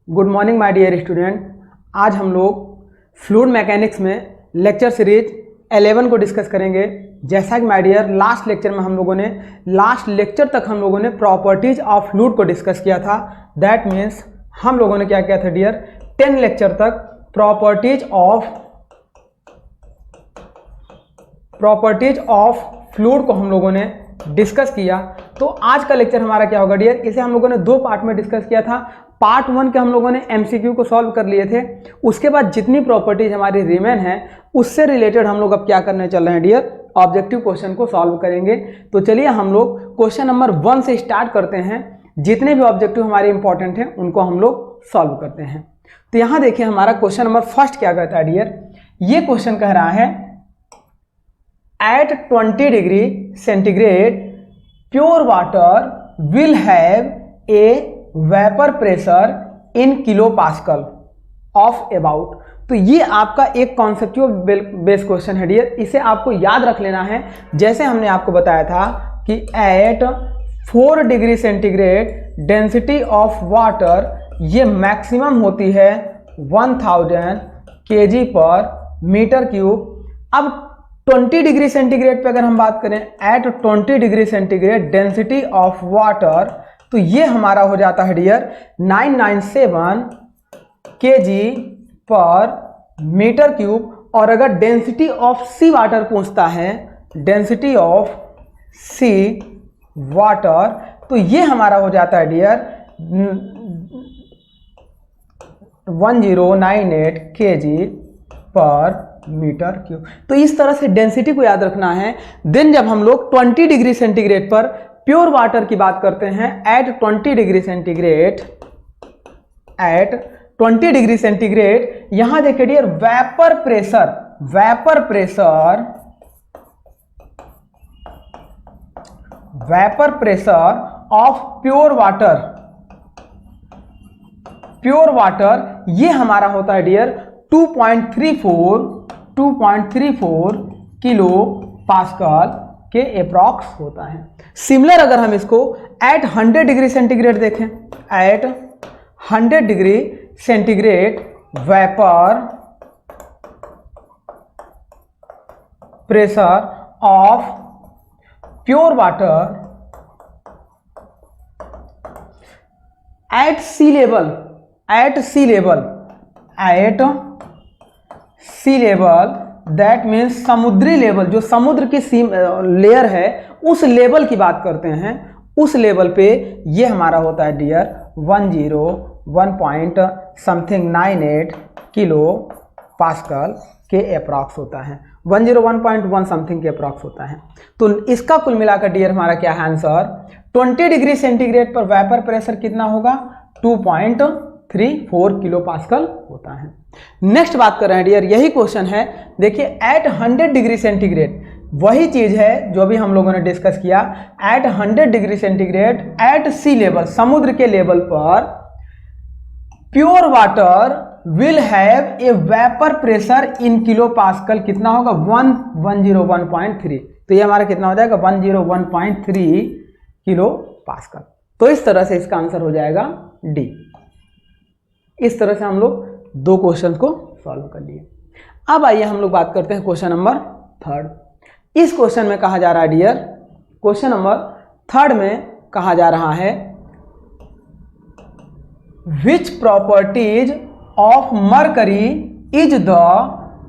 Good morning my dear student. आज हम लोग फ्लूइड मैकेनिक्स में लेक्चर सीरीज 11 को डिस्कस करेंगे। जैसा कि माय डियर लास्ट लेक्चर में लास्ट लेक्चर तक हम लोगों ने प्रॉपर्टीज ऑफ फ्लूइड को डिस्कस किया था। दैट मीन्स हम लोगों ने क्या किया था डियर, 10 लेक्चर तक प्रॉपर्टीज ऑफ फ्लूइड को हम लोगों ने डिस्कस किया। तो आज का लेक्चर हमारा क्या होगा डियर, इसे हम लोगों ने दो पार्ट में डिस्कस किया था। पार्ट 1 के हम लोगों ने एमसीक्यू को सॉल्व कर लिए थे। उसके बाद जितनी प्रॉपर्टीज हमारी रिमेन है उससे रिलेटेड हम लोग अब क्या करने चल रहे हैं डियर, ऑब्जेक्टिव क्वेश्चन को सॉल्व करेंगे। तो चलिए हम लोग क्वेश्चन नंबर 1 से स्टार्ट करते हैं। जितने भी ऑब्जेक्टिव हमारे इंपॉर्टेंट हैं उनको हम लोग सॉल्व करते हैं। तो यहाँ देखिए हमारा क्वेश्चन नंबर फर्स्ट क्या कहता है डियर, ये क्वेश्चन कह रहा है at 20 degree centigrade pure water will have a vapour pressure in kilo pascal of about. तो ये आपका एक कॉन्सेप्चुअल बेस क्वेश्चन है डियर, इसे आपको याद रख लेना है। जैसे हमने आपको बताया था कि at 4 degree centigrade density of water ये मैक्सिमम होती है 1000 kg पर मीटर क्यूब। अब 20 डिग्री सेंटीग्रेड पे अगर हम बात करें, at 20 degree centigrade density of water, तो ये हमारा हो जाता है डियर 997 kg पर मीटर क्यूब। और अगर डेंसिटी ऑफ सी वाटर पूछता है, डेंसिटी ऑफ सी वाटर, तो ये हमारा हो जाता है डियर 1098 kg पर मीटर क्यूब। तो इस तरह से डेंसिटी को याद रखना है। देन जब हम लोग 20 डिग्री सेंटीग्रेड पर प्योर वाटर की बात करते हैं, at 20 degree centigrade, at 20 degree centigrade, यहां देखिए dear vapour pressure of pure water ये हमारा होता है डियर 2.34 किलो पास्कल के अप्रॉक्स होता है। सिमिलर अगर हम इसको एट 100 डिग्री सेंटीग्रेड देखें, at 100 degree centigrade vapour pressure of pure water at sea level, that means समुद्री लेवल, जो समुद्र की लेयर है उस लेवल की बात करते हैं। उस लेवल पे ये हमारा होता है डियर 101.98 किलो पास्कल के अप्रॉक्स होता है, 101.1 समथिंग के अप्रॉक्स होता है। तो इसका कुल मिलाकर डियर हमारा क्या है आंसर, 20 डिग्री सेंटीग्रेड पर वेपर प्रेशर कितना होगा, 2.34 किलो पास्कल होता है। नेक्स्ट बात कर रहे हैं डियर, यही क्वेश्चन है। देखिए एट 100 डिग्री सेंटीग्रेड, वही चीज है जो भी हम लोगों ने डिस्कस किया। Eight 100 degree centigrade eight sea level, समुद्र के लेवल पर pure water will have a vapour pressure in kilo pascal कितना होगा, 101.3। तो ये हमारा कितना हो जाएगा 101.3 किलो पास्कल। तो इस तरह से इसका आंसर हो जाएगा डी। इस तरह से हम लोग दो क्वेश्चन को सॉल्व कर लिए। अब आइए हम लोग बात करते हैं क्वेश्चन नंबर 3। इस क्वेश्चन में कहा जा रहा है डियर, क्वेश्चन नंबर 3 में कहा जा रहा है which properties of mercury is the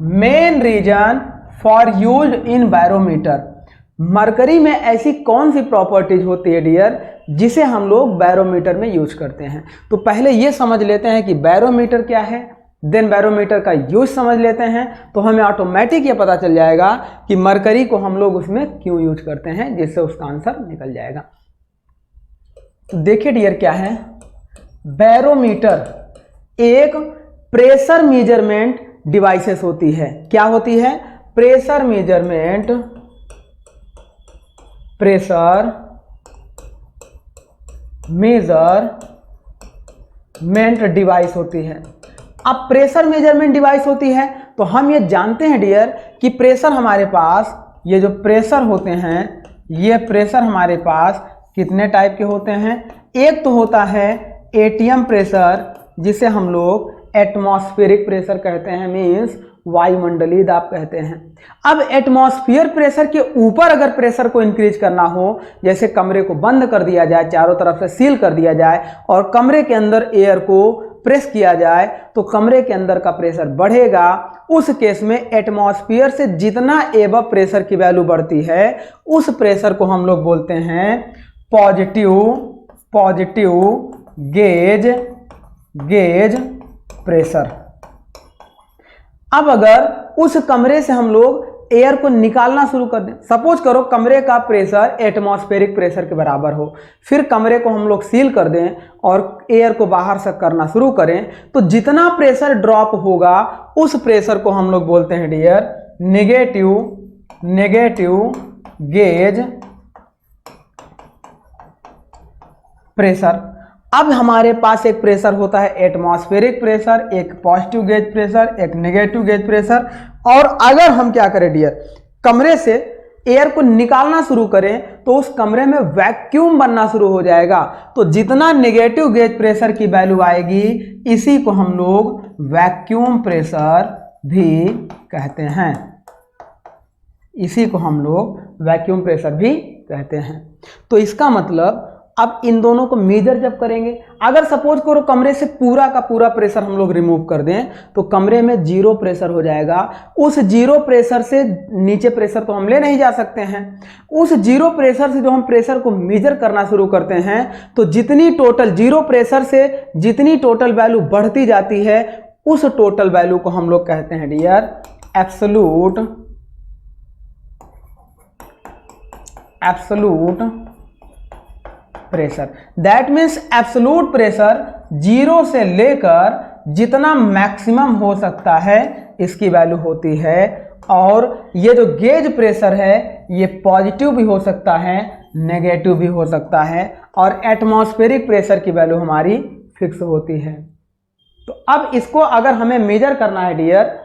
main reason for use in barometer. Mercury में ऐसी कौन सी प्रॉपर्टीज होती है डियर जिसे हम लोग बैरोमीटर में यूज करते हैं। तो पहले ये समझ लेते हैं कि बैरोमीटर क्या है, देन बैरोमीटर का यूज समझ लेते हैं, तो हमें ऑटोमेटिक ये पता चल जाएगा कि मरकरी को हम लोग उसमें क्यों यूज करते हैं, जिससे उसका आंसर निकल जाएगा। तो देखिए डियर क्या है, बैरोमीटर एक प्रेशर मेजरमेंट डिवाइसेस होती है। क्या होती है, प्रेशर मेजरमेंट डिवाइस होती है। अब प्रेशर मेजरमेंट डिवाइस होती है तो हम ये जानते हैं डियर कि प्रेशर हमारे पास, ये जो प्रेशर होते हैं, ये प्रेशर हमारे पास कितने टाइप के होते हैं। एक तो होता है एटीएम प्रेशर, जिसे हम लोग एटमॉस्फेरिक प्रेशर कहते हैं, मीन्स वायुमंडलीय दाब कहते हैं। अब एटमॉस्फेयर प्रेशर के ऊपर अगर प्रेशर को इंक्रीज करना हो, जैसे कमरे को बंद कर दिया जाए, चारों तरफ से सील कर दिया जाए और कमरे के अंदर एयर को प्रेस किया जाए, तो कमरे के अंदर का प्रेशर बढ़ेगा। उस केस में एटमॉस्फेयर से जितना एबव प्रेशर की वैल्यू बढ़ती है, उस प्रेशर को हम लोग बोलते हैं पॉजिटिव गेज प्रेशर। अब अगर उस कमरे से हम लोग एयर को निकालना शुरू कर दें, सपोज करो कमरे का प्रेशर एटमॉस्फेरिक प्रेशर के बराबर हो, फिर कमरे को हम लोग सील कर दें और एयर को बाहर से करना शुरू करें, तो जितना प्रेशर ड्रॉप होगा उस प्रेशर को हम लोग बोलते हैं डियर नेगेटिव गेज प्रेशर। अब हमारे पास एक प्रेशर होता है एटमॉस्फेरिक प्रेशर, एक पॉजिटिव गेज प्रेशर, एक नेगेटिव गेज प्रेशर। और अगर हम क्या करें डियर, कमरे से एयर को निकालना शुरू करें तो उस कमरे में वैक्यूम बनना शुरू हो जाएगा। तो जितना नेगेटिव गेज प्रेशर की वैल्यू आएगी, इसी को हम लोग वैक्यूम प्रेशर भी कहते हैं, इसी को हम लोग वैक्यूम प्रेशर भी कहते हैं। तो इसका मतलब अब इन दोनों को मेजर जब करेंगे, अगर सपोज करो कमरे से पूरा का पूरा प्रेशर हम लोग रिमूव कर दें, तो कमरे में जीरो प्रेशर हो जाएगा। उस जीरो प्रेशर से नीचे प्रेशर तो हम ले नहीं जा सकते हैं। उस जीरो प्रेशर से जो हम प्रेशर को मेजर करना शुरू करते हैं, तो जितनी टोटल जीरो प्रेशर से जितनी टोटल वैल्यू बढ़ती जाती है, उस टोटल वैल्यू को हम लोग कहते हैं dear absolute pressure. That means absolute pressure zero से लेकर जितना मैक्सिमम हो सकता है इसकी वैल्यू होती है। और ये जो गेज प्रेशर है ये पॉजिटिव भी हो सकता है, नेगेटिव भी हो सकता है, और एटमॉस्फेरिक प्रेशर की वैल्यू हमारी फिक्स होती है। तो अब इसको अगर हमें मेजर करना है डियर,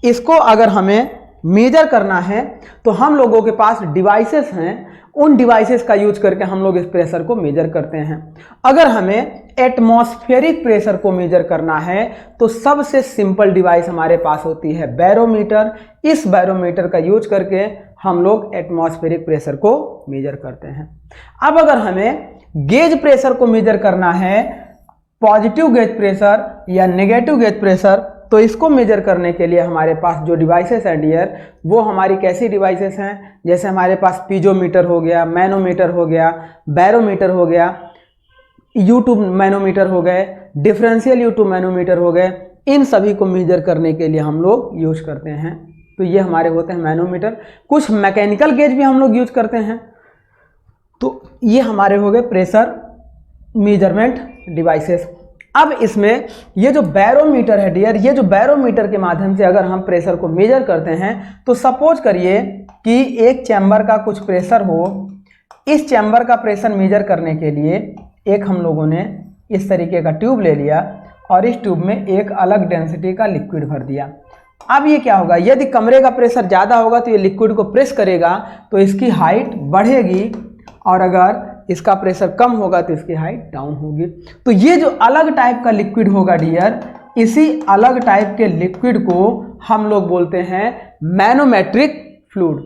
इसको अगर हमें मेजर करना है तो हम लोगों के पास डिवाइसेस हैं, उन डिवाइसेस का यूज करके हम लोग इस प्रेशर को मेजर करते हैं। अगर हमें एटमॉस्फेरिक प्रेशर को मेजर करना है तो सबसे सिंपल डिवाइस हमारे पास होती है बैरोमीटर। इस बैरोमीटर का यूज करके हम लोग एटमॉस्फेरिक प्रेशर को मेजर करते हैं। अब अगर हमें गेज प्रेशर को मेजर करना है, पॉजिटिव गेज प्रेशर या नेगेटिव गेज प्रेशर, तो इसको मेजर करने के लिए हमारे पास जो डिवाइसेस हैं डियर, वो हमारी कैसी डिवाइसेस हैं, जैसे हमारे पास पीजोमीटर हो गया, मैनोमीटर हो गया, बैरोमीटर हो गया, U2 मैनोमीटर हो गए, डिफरेंशियल U2 मैनोमीटर हो गए। इन सभी को मेजर करने के लिए हम लोग यूज करते हैं। तो ये हमारे होते हैं मैनोमीटर। कुछ मैकेनिकल गेज भी हम लोग यूज करते हैं। तो ये हमारे हो गए प्रेशर मेजरमेंट डिवाइसेस। अब इसमें ये जो बैरोमीटर है डियर, ये जो बैरोमीटर के माध्यम से अगर हम प्रेशर को मेजर करते हैं, तो सपोज करिए कि एक चैम्बर का कुछ प्रेशर हो। इस चैम्बर का प्रेशर मेजर करने के लिए एक हम लोगों ने इस तरीके का ट्यूब ले लिया और इस ट्यूब में एक अलग डेंसिटी का लिक्विड भर दिया। अब ये क्या होगा, यदि कमरे का प्रेशर ज़्यादा होगा तो ये लिक्विड को प्रेस करेगा तो इसकी हाइट बढ़ेगी, और अगर इसका प्रेशर कम होगा तो इसकी हाइट डाउन होगी। तो ये जो अलग टाइप का लिक्विड होगा डियर, इसी अलग टाइप के लिक्विड को हम लोग बोलते हैं मैनोमेट्रिक फ्लूइड।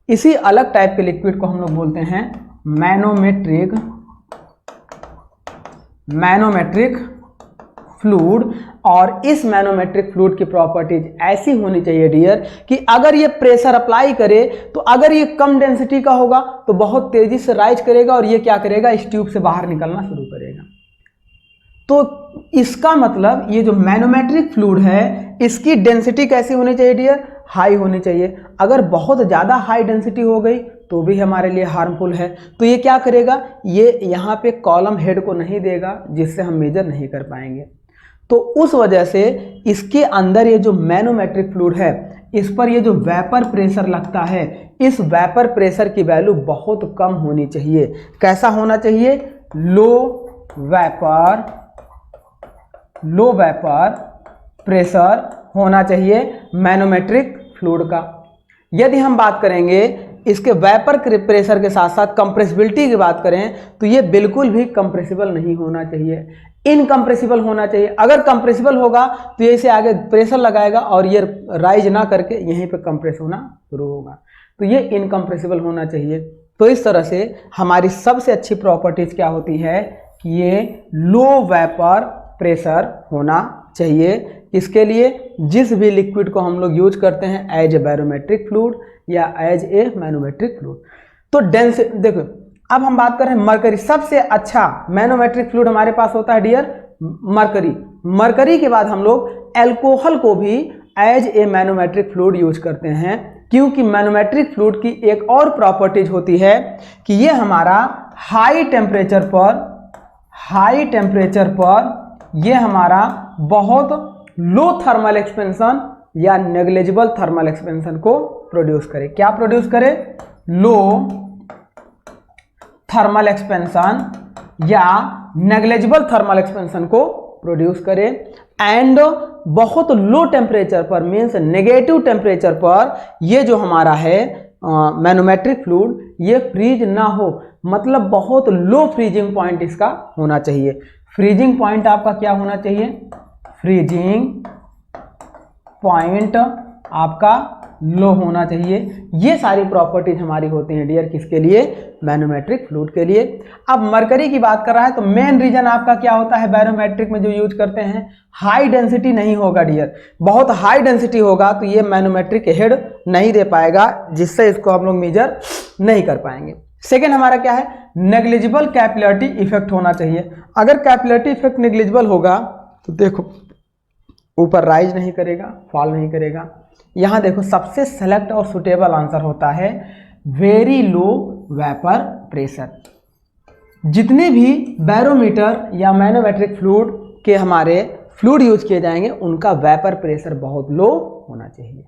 इसी अलग टाइप के लिक्विड को हम लोग बोलते हैं मैनोमेट्रिक फ्लूइड। और इस मैनोमेट्रिक फ्लूइड की प्रॉपर्टीज ऐसी होनी चाहिए डियर कि अगर ये प्रेशर अप्लाई करे तो अगर ये कम डेंसिटी का होगा तो बहुत तेजी से राइज करेगा और ये क्या करेगा, इस ट्यूब से बाहर निकलना शुरू करेगा। तो इसका मतलब ये जो मैनोमेट्रिक फ्लूइड है इसकी डेंसिटी कैसी होनी चाहिए डियर, हाई होनी चाहिए। अगर बहुत ज़्यादा हाई डेंसिटी हो गई तो भी हमारे लिए हार्मफुल है। तो ये क्या करेगा, ये यहाँ पे कॉलम हेड को नहीं देगा, जिससे हम मेजर नहीं कर पाएंगे। तो उस वजह से इसके अंदर ये जो मैनोमेट्रिक फ्लूइड है, इस पर ये जो वेपर प्रेशर लगता है, इस वेपर प्रेशर की वैल्यू बहुत कम होनी चाहिए। कैसा होना चाहिए, लो वेपर प्रेशर होना चाहिए मैनोमेट्रिक फ्लूइड का। यदि हम बात करेंगे इसके वेपर प्रेशर के साथ साथ कंप्रेसिबिलिटी की बात करें तो ये बिल्कुल भी कंप्रेसिबल नहीं होना चाहिए। इनकम्प्रेसिबल होना चाहिए। अगर कंप्रेसिबल होगा तो ये इसे आगे प्रेशर लगाएगा और ये राइज ना करके यहीं पे कंप्रेस होना शुरू होगा, तो ये इनकम्प्रेसिबल होना चाहिए। तो इस तरह से हमारी सबसे अच्छी प्रॉपर्टीज क्या होती है कि ये लो वेपर प्रेशर होना चाहिए। इसके लिए जिस भी लिक्विड को हम लोग यूज करते हैं एज ए बैरोमेट्रिक फ्लूइड या एज ए मैनोमेट्रिक फ्लूइड। तो डेंसिटी देखो, अब हम बात कर रहे हैं मरकरी। सबसे अच्छा मैनोमेट्रिक फ्लूइड हमारे पास होता है डियर मरकरी। मरकरी के बाद हम लोग एल्कोहल को भी as a manometric fluid use करते हैं, क्योंकि मैनोमेट्रिक फ्लूइड की एक और प्रॉपर्टीज होती है कि ये हमारा हाई टेम्परेचर पर ये हमारा बहुत लो थर्मल एक्सपेंशन या नेग्लिजिबल थर्मल एक्सपेंशन को प्रोड्यूस करे। क्या प्रोड्यूस करे? लो थर्मल एक्सपेंशन या नेग्लिजिबल थर्मल एक्सपेंशन को प्रोड्यूस करे। एंड बहुत लो टेम्परेचर पर मीन्स नेगेटिव टेम्परेचर पर ये जो हमारा है मैनोमेट्रिक फ्लूइड ये फ्रीज ना हो, मतलब बहुत लो फ्रीजिंग पॉइंट इसका होना चाहिए। फ्रीजिंग पॉइंट आपका क्या होना चाहिए? फ्रीजिंग पॉइंट आपका लो होना चाहिए। ये सारी प्रॉपर्टीज हमारी होती हैं डियर किसके लिए? मैनोमेट्रिक फ्लूइड के लिए। अब मरकरी की बात कर रहा है तो मेन रीजन आपका क्या होता है बैरोमेट्रिक में जो यूज करते हैं? हाई डेंसिटी नहीं होगा डियर। बहुत हाई डेंसिटी होगा तो ये मैनोमेट्रिक हेड नहीं दे पाएगा, जिससे इसको हम लोग मेजर नहीं कर पाएंगे। सेकेंड हमारा क्या है? नेग्लिजिबल कैपिलरिटी इफेक्ट होना चाहिए। अगर कैपिलरिटी इफेक्ट नेग्लिजिबल होगा तो देखो ऊपर राइज नहीं करेगा, फॉल नहीं करेगा। यहाँ देखो सबसे सेलेक्ट और सुटेबल आंसर होता है वेरी लो वेपर प्रेशर। जितने भी बैरोमीटर या मैनोमेट्रिक फ्लूइड के हमारे फ्लूइड यूज किए जाएंगे उनका वेपर प्रेशर बहुत लो होना चाहिए।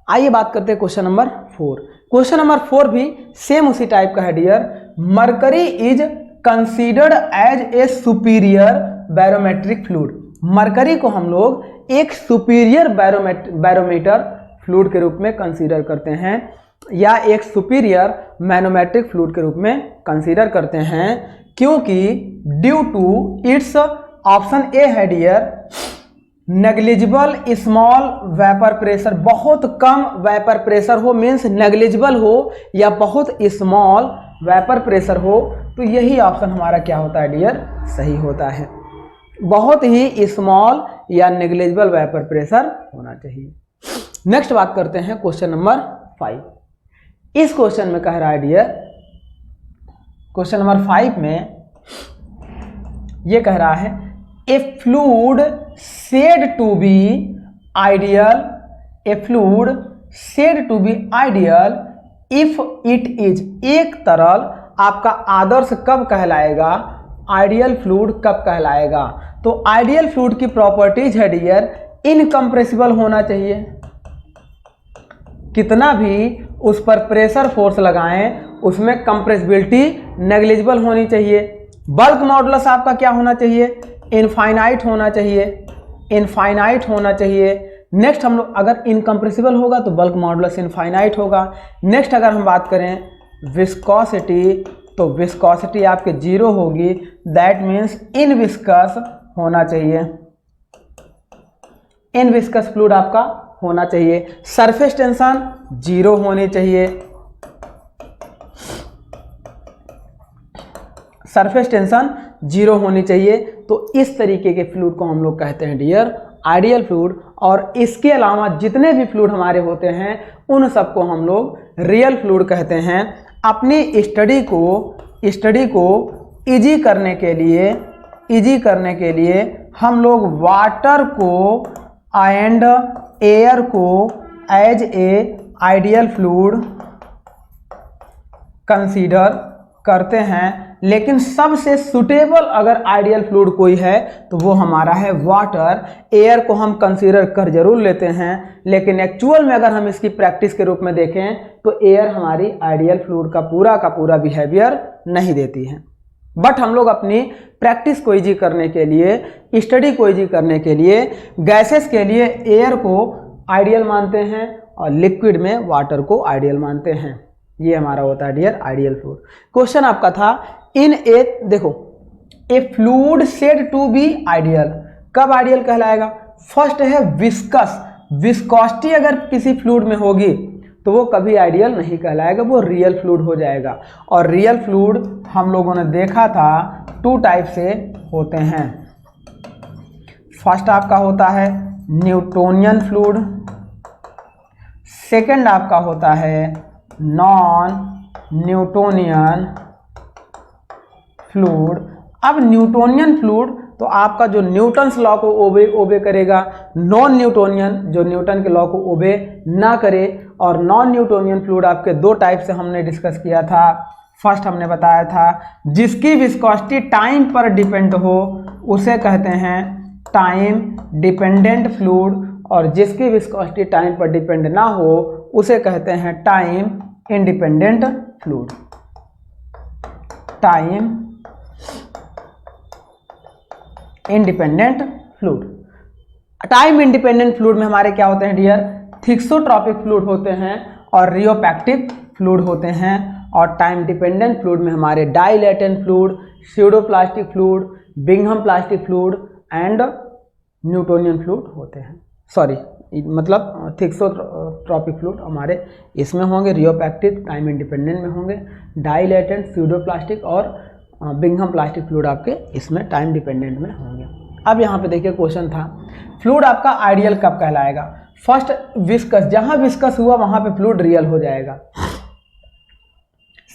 आइए बात करते हैं क्वेश्चन नंबर 4। क्वेश्चन नंबर 4 भी सेम उसी टाइप का है dear. Mercury is considered as a superior barometric fluid. Mercury को हम लोग एक सुपीरियर बैरोमीटर फ्लूइड के रूप में कंसीडर करते हैं या एक सुपीरियर मैनोमेट्रिक फ्लूइड के रूप में कंसीडर करते हैं, क्योंकि due to its option a है dear negligible small vapour pressure. बहुत कम वेपर प्रेशर हो मीन्स नेग्लिजिबल हो या बहुत स्मॉल वेपर प्रेशर हो, तो यही ऑप्शन हमारा क्या होता है डियर? सही होता है। बहुत ही स्मॉल या नेग्लिजिबल वेपर प्रेशर होना चाहिए। नेक्स्ट बात करते हैं क्वेश्चन नंबर 5। इस क्वेश्चन में कह रहा है डियर, क्वेश्चन नंबर 5 में ये कह रहा है a fluid said to be ideal, a fluid said to be ideal if it is। एक तरल आपका आदर्श कब कहलाएगा? आइडियल फ्लूइड कब कहलाएगा? तो आइडियल फ्लूइड की प्रॉपर्टीज है डियर इनकम्प्रेसिबल होना चाहिए। कितना भी उस पर प्रेशर फोर्स लगाएं उसमें कंप्रेसिबिलिटी नेग्लिजिबल होनी चाहिए। बल्क मॉडुलस आपका क्या होना चाहिए? इनफाइनाइट होना चाहिए, इनफाइनाइट होना चाहिए। नेक्स्ट हम लोग अगर इनकम्प्रेसिबल होगा तो बल्क मॉडुलस इनफाइनाइट होगा। नेक्स्ट अगर हम बात करें विस्कोसिटी तो विस्कोसिटी आपके 0 होगी, दैट मीन्स इनविस्कस होना चाहिए, इनविस्कस फ्लूइड आपका होना चाहिए। सरफेस टेंशन 0 होनी चाहिए, सरफेस टेंशन 0 होनी चाहिए। तो इस तरीके के फ्लूइड को हम लोग कहते हैं डियर आइडियल फ्लूइड। और इसके अलावा जितने भी फ्लूइड हमारे होते हैं उन सबको हम लोग रियल फ्लूइड कहते हैं। अपनी स्टडी को इजी करने के लिए हम लोग वाटर को एंड एयर को as a ideal fluid consider करते हैं, लेकिन सबसे सुटेबल अगर आइडियल फ्लूइड कोई है तो वो हमारा है वाटर। एयर को हम कंसीडर कर जरूर लेते हैं, लेकिन एक्चुअल में अगर हम इसकी प्रैक्टिस के रूप में देखें तो एयर हमारी आइडियल फ्लूइड का पूरा बिहेवियर नहीं देती है। बट हम लोग अपनी प्रैक्टिस को इजी करने के लिए, स्टडी को इजी करने के लिए गैसेस के लिए एयर को आइडियल मानते हैं और लिक्विड में वाटर को आइडियल मानते हैं। ये हमारा होता है डियर आइडियल फ्लूइड। क्वेश्चन आपका था इन ए, देखो a fluid said to be ideal, कब आइडियल कहलाएगा? फर्स्ट है विस्कस, विस्कोसिटी अगर किसी फ्लूइड में होगी तो वो कभी आइडियल नहीं कहलाएगा, वो रियल फ्लूइड हो जाएगा। और रियल फ्लूइड हम लोगों ने देखा था 2 टाइप से होते हैं। फर्स्ट आपका होता है न्यूटोनियन फ्लूइड, सेकंड आपका होता है नॉन न्यूटोनियन फ्लूइड। अब न्यूटोनियन फ्लूइड तो आपका जो न्यूटन्स लॉ को ओबे करेगा, नॉन न्यूटोनियन जो न्यूटन के लॉ को ओबे ना करे। और नॉन न्यूटोनियन फ्लूइड आपके 2 टाइप से हमने डिस्कस किया था। फर्स्ट हमने बताया था जिसकी विस्कोसिटी टाइम पर डिपेंड हो उसे कहते हैं टाइम डिपेंडेंट फ्लूइड, और जिसकी विस्कोसिटी टाइम पर डिपेंड ना हो उसे कहते हैं time independent fluid. Time independent fluid. Time independent fluid में हमारे क्या होते हैं डियर? थिक्सोट्रॉपिक फ्लूइड होते हैं और रियोपैक्टिक फ्लूइड होते हैं। और टाइम डिपेंडेंट फ्लूइड में हमारे dilatant fluid, pseudoplastic fluid, Bingham plastic fluid and Newtonian fluid होते हैं। सॉरी, मतलब थिक्सोट्रॉपिक फ्लूइड हमारे इसमें होंगे, रियोपैक्टिक टाइम इंडिपेंडेंट में होंगे, डाइलेटेंट स्यूडोप्लास्टिक और बिंघम प्लास्टिक फ्लूइड आपके इसमें टाइम डिपेंडेंट में होंगे। अब यहाँ पे देखिए क्वेश्चन था फ्लूइड आपका आइडियल कब कहलाएगा? फर्स्ट विस्कस, जहां विस्कस हुआ वहां पे फ्लूइड रियल हो जाएगा।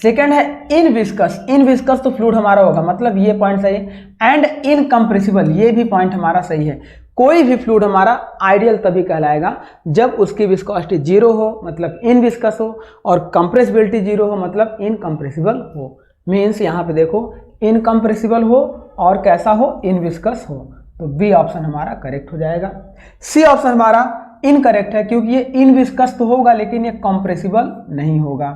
सेकंड है इन विस्कस, इन विस्कस तो फ्लूइड हमारा होगा, मतलब ये पॉइंट सही है। एंड इनकम्प्रेसिबल, ये भी पॉइंट हमारा सही है। कोई भी फ्लूइड हमारा आइडियल तभी कहलाएगा जब उसकी विस्कोसिटी 0 हो, मतलब इन विस्कस हो, और कंप्रेसिबिलिटी 0 हो, मतलब इनकम्प्रेसिबल हो। मीन्स यहाँ पे देखो इनकम्प्रेसिबल हो और कैसा हो? इनविस्कस हो। तो बी ऑप्शन हमारा करेक्ट हो जाएगा। सी ऑप्शन हमारा इनकरेक्ट है क्योंकि ये इनविस्कस तो होगा लेकिन ये कंप्रेसिबल नहीं होगा,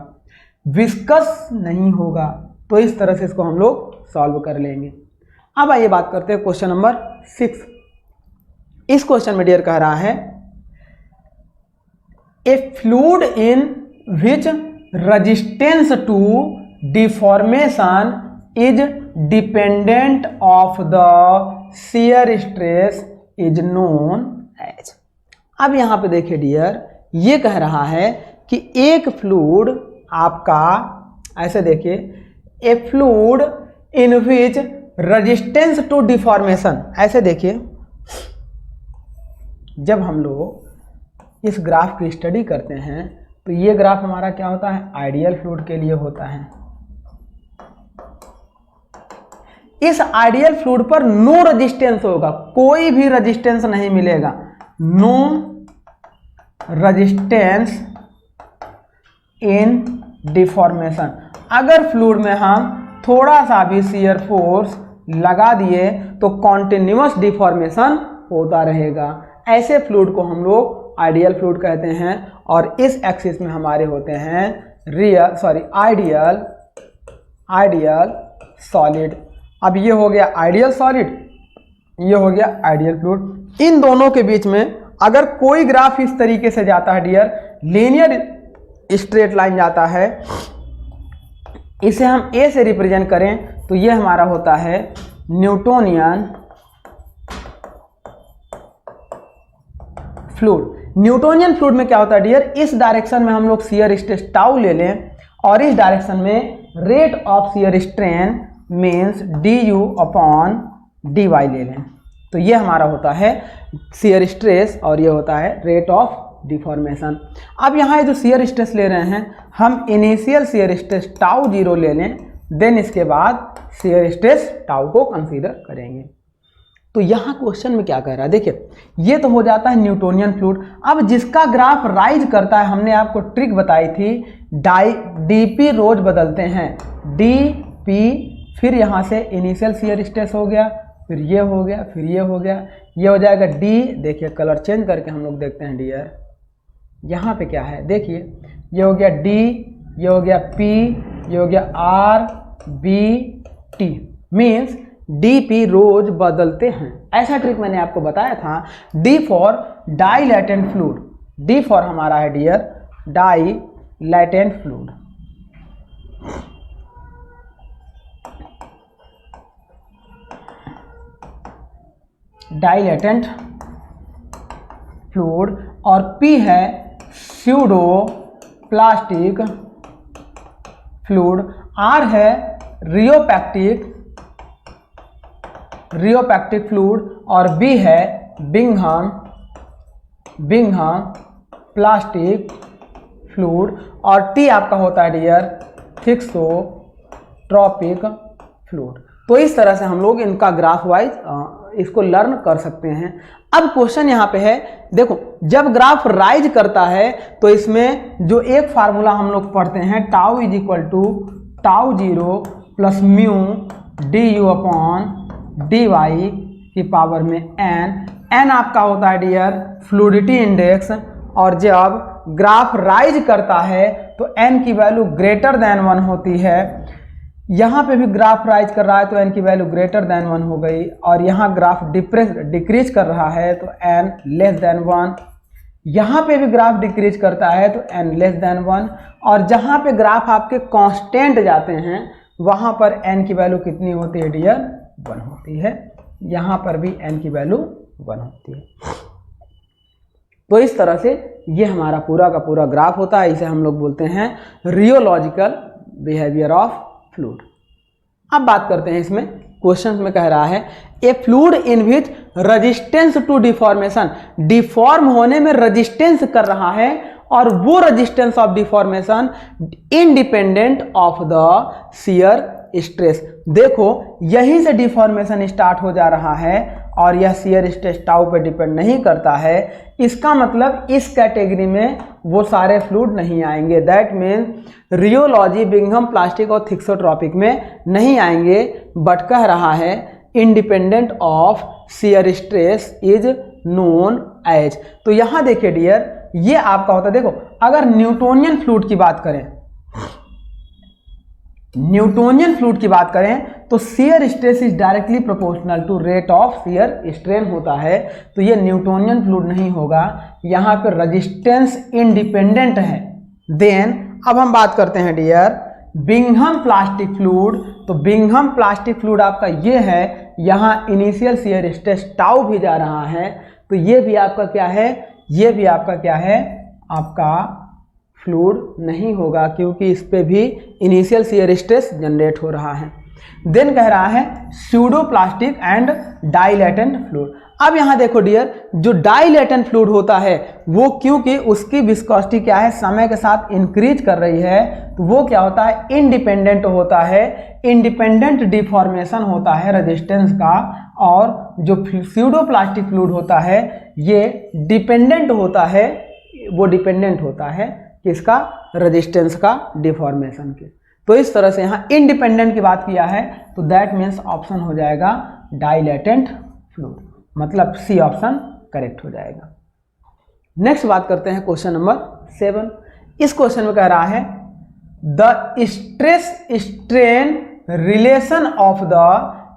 विस्कस नहीं होगा। तो इस तरह से इसको हम लोग सॉल्व कर लेंगे। अब आइए बात करते हैं क्वेश्चन नंबर 6। इस क्वेश्चन में डियर कह रहा है a fluid in which resistance to deformation is dependent of the shear stress is known as. अब यहां पे देखिए डियर, ये कह रहा है कि एक फ्लूइड आपका, ऐसे देखिए, a fluid in which resistance to deformation, ऐसे देखिए, जब हम लोग इस ग्राफ की स्टडी करते हैं तो ये ग्राफ हमारा क्या होता है? आइडियल फ्लूइड के लिए होता है। इस आइडियल फ्लूइड पर नो रेजिस्टेंस होगा, कोई भी रेजिस्टेंस नहीं मिलेगा, नो रेजिस्टेंस इन डिफॉर्मेशन। अगर फ्लूइड में हम थोड़ा सा भी शियर फोर्स लगा दिए तो कॉन्टिन्यूअस डिफॉर्मेशन होता रहेगा। ऐसे फ्लूइड को हम लोग आइडियल फ्लूइड कहते हैं। और इस एक्सिस में हमारे होते हैं आइडियल सॉलिड। अब ये हो गया आइडियल सॉलिड, ये हो गया आइडियल फ्लूइड। इन दोनों के बीच में अगर कोई ग्राफ इस तरीके से जाता है डियर, लीनियर स्ट्रेट लाइन जाता है, इसे हम ए से रिप्रेजेंट करें तो ये हमारा होता है न्यूटोनियन फ्लूइड। न्यूटोनियन फ्लूइड में क्या होता है डियर, इस डायरेक्शन में हम लोग शियर स्ट्रेस टाउ ले लें और इस डायरेक्शन में rate of shear strain means du upon dy ले लें, तो ये हमारा होता है शियर स्ट्रेस और ये होता है रेट ऑफ डिफॉर्मेशन। अब यहाँ जो शियर स्ट्रेस ले रहे हैं हम इनिशियल शियर स्ट्रेस टाउ 0 ले लें, देन इसके बाद शियर स्ट्रेस टाउ को कंसीडर करेंगे। तो यहाँ क्वेश्चन में क्या कह रहा है, देखिए ये तो हो जाता है न्यूटोनियन फ्लूइड। अब जिसका ग्राफ राइज करता है, हमने आपको ट्रिक बताई थी, डीपी रोज बदलते हैं, डीपी, फिर यहाँ से इनिशियल शियर स्ट्रेस हो गया, फिर ये हो गया, फिर ये हो गया, ये हो जाएगा डी। देखिए कलर चेंज करके हम लोग देखते हैं डियर, यहाँ पे क्या है, देखिए ये हो गया डी, ये हो गया पी, ये हो गया R B T, means D P रोज बदलते हैं। ऐसा ट्रिक मैंने आपको बताया था। D for dilatant fluid, D for हमारा है dear dilatant fluid. Dilatant fluid, और P है स्यूडो प्लास्टिक फ्लूइड, R है रियोपैक्टिक फ्लूइड, और B है बिंघम प्लास्टिक फ्लूइड, और T आपका होता है डियर थिक्सोट्रॉपिक फ्लूइड। तो इस तरह से हम लोग इनका ग्राफ वाइज इसको लर्न कर सकते हैं। अब क्वेश्चन यहाँ पे है, देखो जब ग्राफ राइज करता है तो इसमें जो एक फार्मूला हम लोग पढ़ते हैं, tau is equal to tau zero plus mu d u upon d y की पावर में एन आपका होता है डियर फ्लूइडिटी इंडेक्स, और जब ग्राफ राइज करता है तो n की वैल्यू ग्रेटर देन 1 होती है। यहाँ पे भी ग्राफ राइज कर रहा है तो n की वैल्यू ग्रेटर देन 1 हो गई, और यहाँ ग्राफ डिक्रीज कर रहा है तो n लेस देन 1, यहाँ पे भी ग्राफ डिक्रीज करता है तो n लेस देन 1, और जहाँ पे ग्राफ आपके कांस्टेंट जाते हैं वहाँ पर n की वैल्यू कितनी होती है डियर 1 होती है, यहाँ पर भी n की वैल्यू 1 होती है। तो इस तरह से ये हमारा पूरा का पूरा ग्राफ होता है, इसे हम लोग बोलते हैं रियोलॉजिकल बिहेवियर ऑफ फ्लूइड। अब बात करते हैं इसमें, क्वेश्चन में कह रहा है a fluid in which resistance to deformation, deform होने में रेजिस्टेंस कर रहा है, और वो resistance of deformation independent of the shear stress. देखो यहीं से डिफॉर्मेशन स्टार्ट हो जा रहा है और यह शियर स्ट्रेस टाउ पे डिपेंड नहीं करता है, इसका मतलब इस कैटेगरी में वो सारे फ्लूइड नहीं आएंगे। That means rheology Bingham plastic और थिक्सोट्रॉपिक में नहीं आएंगे, बट कह रहा है independent of shear stress is known as. तो यहां देखिए डियर, ये आपका होता है, देखो अगर न्यूटोनियन फ्लूइड की बात करें, न्यूटोनियन फ्लूइड की बात करें तो shear stress is directly proportional to rate of shear strain होता है, तो ये न्यूटोनियन फ्लूइड नहीं होगा, यहाँ पे रेजिस्टेंस इंडिपेंडेंट है। देन अब हम बात करते हैं डियर बिंघम प्लास्टिक फ्लूइड। तो बिंघम प्लास्टिक फ्लूइड आपका ये है, यहाँ इनिशियल शियर स्ट्रेस टाउ भी जा रहा है, तो ये भी आपका क्या है, ये भी आपका क्या है, आपका फ्लूइड नहीं होगा, क्योंकि इस पे भी इनिशियल शियर स्ट्रेस जनरेट हो रहा है। देन कह रहा है pseudo plastic and dilatant fluid. अब यहाँ देखो डियर, जो डाइलेटेंट फ्लूइड होता है वो क्योंकि उसकी विस्कोसिटी क्या है, समय के साथ इंक्रीज कर रही है, तो वो क्या होता है, इंडिपेंडेंट होता है, इंडिपेंडेंट डिफॉर्मेशन होता है रेजिस्टेंस का, और जो स्यूडो प्लास्टिक फ्लूइड होता है ये डिपेंडेंट होता है, वो डिपेंडेंट होता है किसका, रेजिस्टेंस का, डिफॉर्मेशन के। तो इस तरह से यहाँ इंडिपेंडेंट की बात किया है, तो दैट मीन्स ऑप्शन हो जाएगा डाइलेटेंट फ्लूइड, मतलब सी ऑप्शन करेक्ट हो जाएगा। नेक्स्ट बात करते हैं क्वेश्चन नंबर 7। इस क्वेश्चन में कह रहा है the stress strain relation of the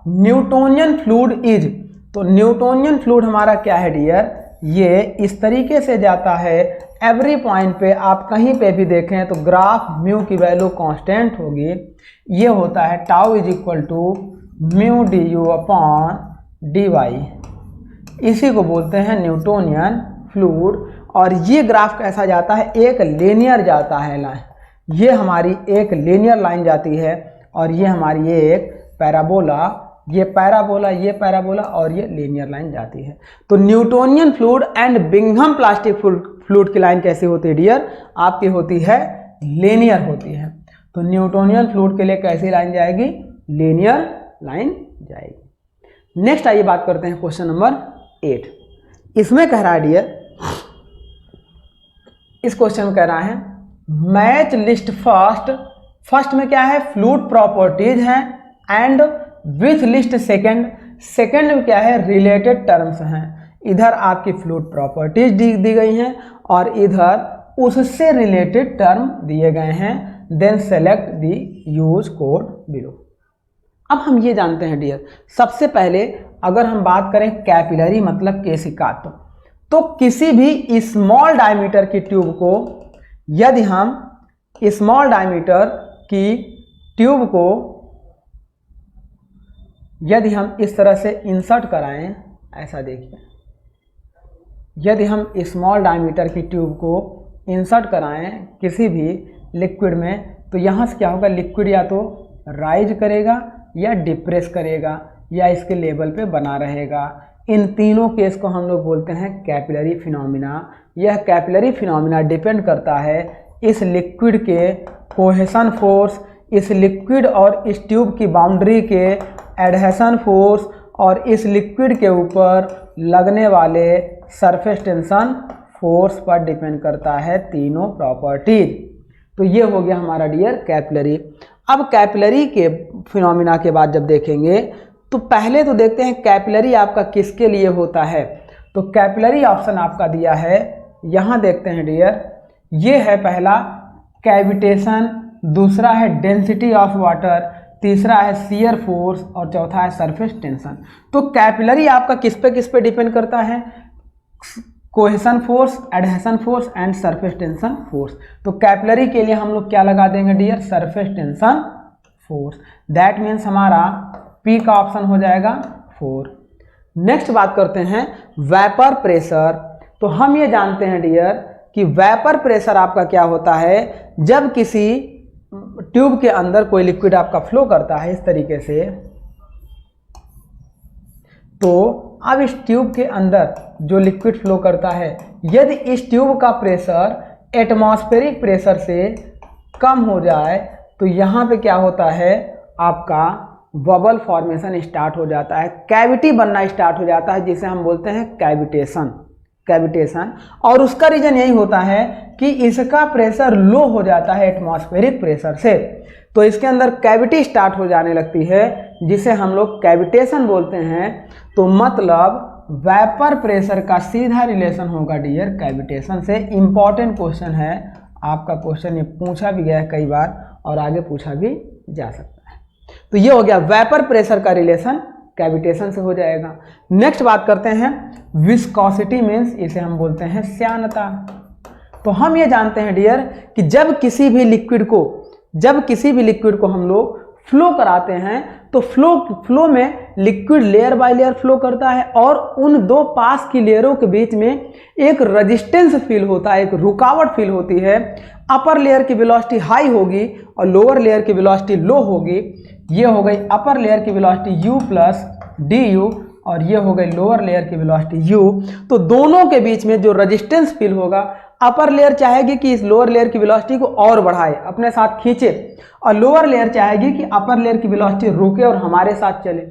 Newtonian fluid is. तो न्यूटोनियन फ्लूइड हमारा क्या है डियर, ये इस तरीके से जाता है, एवरी पॉइंट पे आप कहीं पे भी देखें तो ग्राफ म्यू की वैल्यू कांस्टेंट होगी, ये होता है tau is equal to mu d u upon d y, इसी को बोलते हैं न्यूटोनियन फ्लूइड। और ये ग्राफ कैसा जाता है, एक लीनियर जाता है लाइन, ये हमारी एक लीनियर लाइन जाती है, और ये हमारी एक पैराबोला, ये पैराबोला, ये पैराबोला, और ये लीनियर लाइन जाती है। तो Newtonian fluid and Bingham plastic fluid की लाइन कैसी होती है डियर, आपकी होती है लीनियर होती है। तो न्यूटोनियन फ्लूइड के लिए कैसी लाइन जाएगी, लीनियर लाइन जाएगी। नेक्स्ट आइए बात करते हैं क्वेश्चन नंबर 8। इसमें कह रहा है डियर, इस क्वेश्चन में कह रहा है मैच लिस्ट फर्स्ट में क्या है, फ्लूइड प्रॉपर्टीज हैं, एंड विथ लिस्ट सेकंड में क्या है, रिलेटेड टर्म्स हैं। इधर आपकी फ्लूइड प्रॉपर्टीज दी गई हैं और इधर उससे रिलेटेड टर्म दिए गए हैं। Then select the use code below. अब हम ये जानते हैं डियर, सबसे पहले अगर हम बात करें कैपिलरी मतलब केशिका, तो किसी भी स्मॉल डायमीटर की ट्यूब को यदि हम स्मॉल डायमीटर की ट्यूब को यदि हम इस तरह से इंसर्ट कराएं, ऐसा देखिए, यदि हम स्मॉल डायमीटर की ट्यूब को इंसर्ट कराएं किसी भी लिक्विड में, तो यहाँ से क्या होगा, लिक्विड या तो राइज करेगा या डिप्रेस करेगा या इसके लेवल पे बना रहेगा। इन तीनों केस को हम लोग बोलते हैं कैपिलरी फिनोमिना। यह कैपिलरी फिनोमिना डिपेंड करता है इस लिक्विड के कोहेशन फोर्स, इस लिक्विड और इस ट्यूब की बाउंड्री के एडहेशन फोर्स और इस लिक्विड के ऊपर लगने वाले सरफेस टेंशन फोर्स पर डिपेंड करता है तीनों प्रॉपर्टीज। तो ये हो गया हमारा डियर कैपिलरी। अब कैपिलरी के फिनोमिना के बाद जब देखेंगे तो पहले तो देखते हैं कैपिलरी आपका किसके लिए होता है। तो कैपिलरी ऑप्शन आपका दिया है, यहाँ देखते हैं डियर, ये है पहला कैविटेशन, दूसरा है डेंसिटी ऑफ वाटर, तीसरा है शियर फोर्स और चौथा है सरफेस टेंशन। तो कैपिलरी आपका किस पे डिपेंड करता है, cohesion force, adhesion force and surface tension force. तो कैपिलरी के लिए हम लोग क्या लगा देंगे dear, surface tension force. That means हमारा पी का ऑप्शन हो जाएगा 4। नेक्स्ट बात करते हैं वेपर प्रेशर। तो हम ये जानते हैं डियर कि वेपर प्रेशर आपका क्या होता है, जब किसी ट्यूब के अंदर कोई लिक्विड आपका फ्लो करता है इस तरीके से, तो अब इस ट्यूब के अंदर जो लिक्विड फ्लो करता है, यदि इस ट्यूब का प्रेशर एटमॉस्फेरिक प्रेशर से कम हो जाए तो यहाँ पे क्या होता है, आपका बबल फॉर्मेशन स्टार्ट हो जाता है, कैविटी बनना स्टार्ट हो जाता है, जिसे हम बोलते हैं कैविटेशन। और उसका रीजन यही होता है कि इसका प्रेशर लो हो जाता है एटमॉस्फेरिक प्रेशर से, तो इसके अंदर कैविटी स्टार्ट हो जाने लगती है, जिसे हम लोग कैविटेशन बोलते हैं। तो मतलब वेपर प्रेशर का सीधा रिलेशन होगा डियर कैविटेशन से। इंपॉर्टेंट क्वेश्चन है आपका, क्वेश्चन ये पूछा भी गया है कई बार और आगे पूछा भी जा सकता है। तो ये हो गया वेपर प्रेशर का रिलेशन कैविटेशन से हो जाएगा। नेक्स्ट बात करते हैं विस्कोसिटी, मीन्स इसे हम बोलते हैं श्यानता। तो हम ये जानते हैं डियर कि जब किसी भी लिक्विड को हम लोग फ्लो कराते हैं तो फ्लो में liquid layer by layer flow करता है और उन दो पास की लेयरों के बीच में एक रेजिस्टेंस फील होता है, एक रुकावट फील होती है। अपर लेयर की वेलोसिटी हाई होगी और लोअर लेयर की वेलोसिटी लो होगी। ये हो गई अपर लेयर की वेलोसिटी u प्लस du और ये हो गई लोअर लेयर की वेलोसिटी u। तो दोनों के बीच में जो रेजिस्टेंस फील होगा, अपर लेयर चाहेगी कि इस लोअर लेयर की वेलोसिटी को और बढ़ाए, अपने साथ खींचे, और लोअर लेयर चाहेगी कि अपर लेयर की वेलोसिटी रुके और हमारे साथ चले।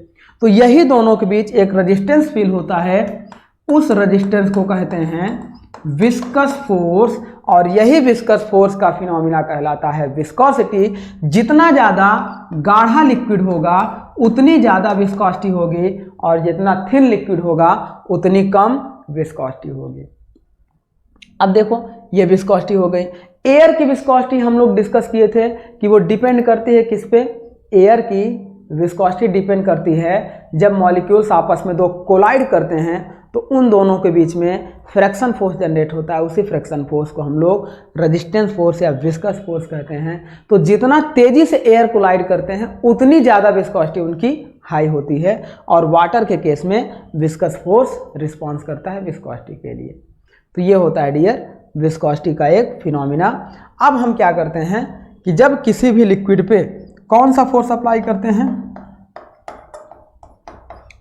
तो यही दोनों के बीच एक रेजिस्टेंस फील होता है, उस रेजिस्टेंस को कहते हैं विस्कस फोर्स, और यही विस्कस फोर्स का फिनोमिना कहलाता है विस्कोसिटी। जितना ज़्यादा गाढ़ा लिक्विड होगा उतनी ज़्यादा विस्कोसिटी होगी और जितना थिन लिक्विड होगा उतनी कम विस्कोसिटी होगी। अब देखो ये विस्कोसिटी हो गई। एयर की विस्कोसिटी हम लोग डिस्कस किए थे कि वो डिपेंड करती है किस पे, एयर की विस्कोसिटी डिपेंड करती है जब मॉलिक्यूल्स आपस में दो कोलाइड करते हैं तो उन दोनों के बीच में फ्रिक्शन फोर्स जनरेट होता है। उसी फ्रिक्शन फोर्स को हम लोग रेजिस्टेंस फोर्स या विस्कस फोर्स कहते हैं। तो जितना तेजी से एयर कोलाइड करते हैं उतनी ज़्यादा विस्कोसिटी उनकी हाई होती है, और वाटर के केस में विस्कस फोर्स रिस्पॉन्स करता है विस्कोसिटी के लिए। तो ये होता है डियर विस्कोसिटी का एक फिनोमिना। अब हम क्या करते हैं कि जब किसी भी लिक्विड पे कौन सा फोर्स अप्लाई करते हैं,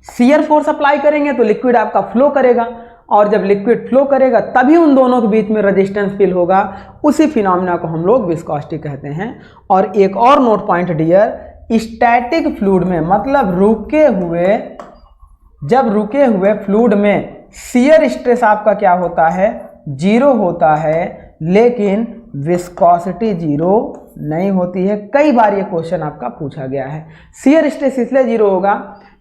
शियर फोर्स अप्लाई करेंगे तो लिक्विड आपका फ्लो करेगा, और जब लिक्विड फ्लो करेगा तभी उन दोनों के बीच में रेजिस्टेंस फील होगा। उसी फिनोमिना को हम लोग विस्कोसिटी कहते हैं। और एक और note point dear, static fluid में, मतलब जब रुके हुए फ्लूइड में शियर स्ट्रेस आपका क्या होता है, जीरो होता है, लेकिन विस्कोसिटी जीरो नहीं होती है। कई बार ये क्वेश्चन आपका पूछा गया है। शियर स्ट्रेस इसलिए जीरो होगा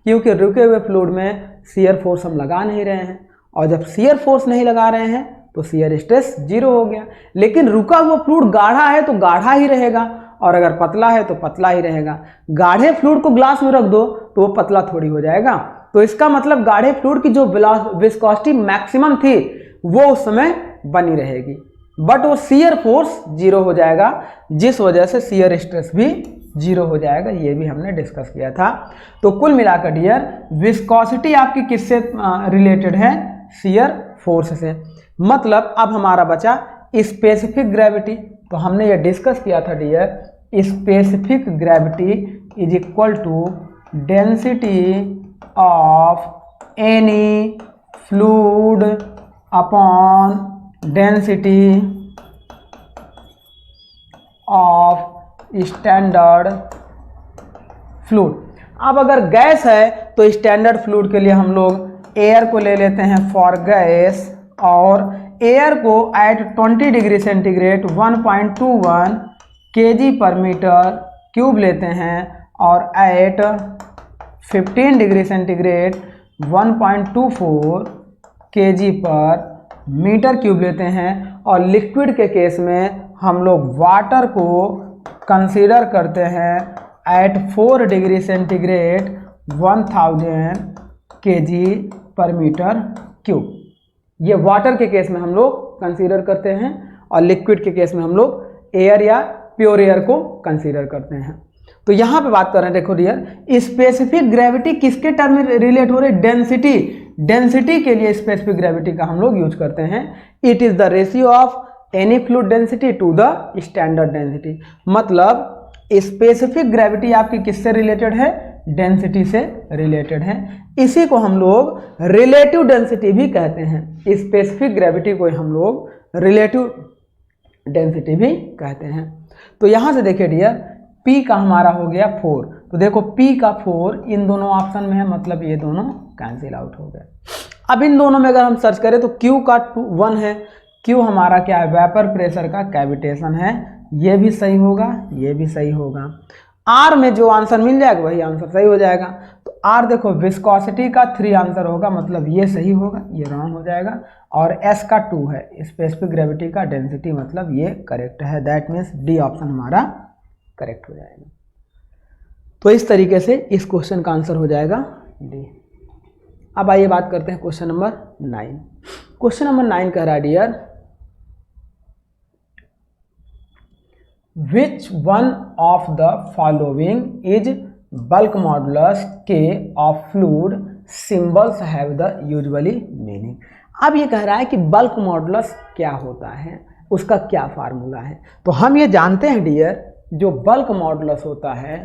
क्योंकि रुके हुए फ्लूइड में शियर फोर्स हम लगा नहीं रहे हैं, और जब शियर फोर्स नहीं लगा रहे हैं तो शियर स्ट्रेस जीरो हो गया। लेकिन रुका हुआ फ्लूइड गाढ़ा है तो गाढ़ा ही रहेगा, और अगर पतला है तो पतला ही रहेगा। गाढ़े फ्लूइड को ग्लास में रख दो तो वो पतला थोड़ी हो जाएगा। तो इसका मतलब गाढ़े फ्लूइड की जो विस्कोसिटी मैक्सिमम थी वो उस समय बनी रहेगी, बट वो शियर फोर्स जीरो हो जाएगा, जिस वजह से शियर स्ट्रेस भी जीरो हो जाएगा, ये भी हमने डिस्कस किया था। तो कुल मिलाकर डियर विस्कोसिटी आपकी किससे रिलेटेड है? शियर फोर्स से। मतलब अब हमारा बचा स्पेसिफिक ग्रेविटी। तो हमने ये डिस्कस किया था dear, specific gravity is equal to density of any fluid upon density of standard fluid. अब अगर गैस है तो स्टैंडर्ड फ्लूइड के लिए हम लोग एयर को ले लेते हैं फॉर गैस, और एयर को एट 20 डिग्री सेंटीग्रेड 1.21 kg पर मीटर क्यूब लेते हैं, और एट 15 डिग्री सेंटीग्रेड 1.24 kg पर मीटर क्यूब लेते हैं। और लिक्विड के केस में हम लोग वाटर को कंसीडर करते हैं एट 4 डिग्री सेंटीग्रेड 1000 kg पर मीटर क्यूब। ये वाटर के केस में हम लोग कंसीडर करते हैं, और लिक्विड के केस में हम लोग एयर या प्योर एयर को कंसीडर करते हैं। तो यहाँ पे बात कर रहे हैं, देखो डियर, स्पेसिफिक ग्रेविटी किसके टर्म में रिलेट हो रही है? डेंसिटी। डेंसिटी के लिए स्पेसिफिक ग्रेविटी का हम लोग यूज करते हैं। It is the ratio of any fluid density to the standard density. मतलब स्पेसिफिक ग्रेविटी आपकी किससे रिलेटेड है? डेंसिटी से रिलेटेड है। इसी को हम लोग रिलेटिव डेंसिटी भी कहते हैं। स्पेसिफिक ग्रेविटी को हम लोग रिलेटिव डेंसिटी भी कहते हैं। तो यहाँ से देखिए डियर, P का हमारा हो गया 4। तो देखो P का 4 इन दोनों ऑप्शन में है, मतलब ये दोनों कैंसिल आउट हो गए। अब इन दोनों में अगर हम सर्च करें तो Q का 1 है। Q हमारा क्या है? वेपर प्रेशर का कैविटेशन है। ये भी सही होगा, ये भी सही होगा। R में जो आंसर मिल जाएगा वही आंसर सही हो जाएगा। तो R देखो विस्कोसिटी का 3 आंसर होगा, मतलब ये सही होगा, ये रॉन्ग हो जाएगा। और S का 2 है, स्पेसिफिक ग्रेविटी का डेंसिटी, मतलब ये करेक्ट है। दैट मीन्स डी ऑप्शन हमारा करेक्ट हो जाएगा। तो इस तरीके से इस क्वेश्चन का आंसर हो जाएगा डी। अब आइए बात करते हैं क्वेश्चन नंबर 9। क्वेश्चन नंबर 9 कह रहा है dear, Which one of the following is bulk modulus K of fluid? Symbols have the usually meaning। अब ये कह रहा है कि बल्क मॉडुलस क्या होता है, उसका क्या फार्मूला है। तो हम ये जानते हैं डियर, जो बल्क मॉडुलस होता है,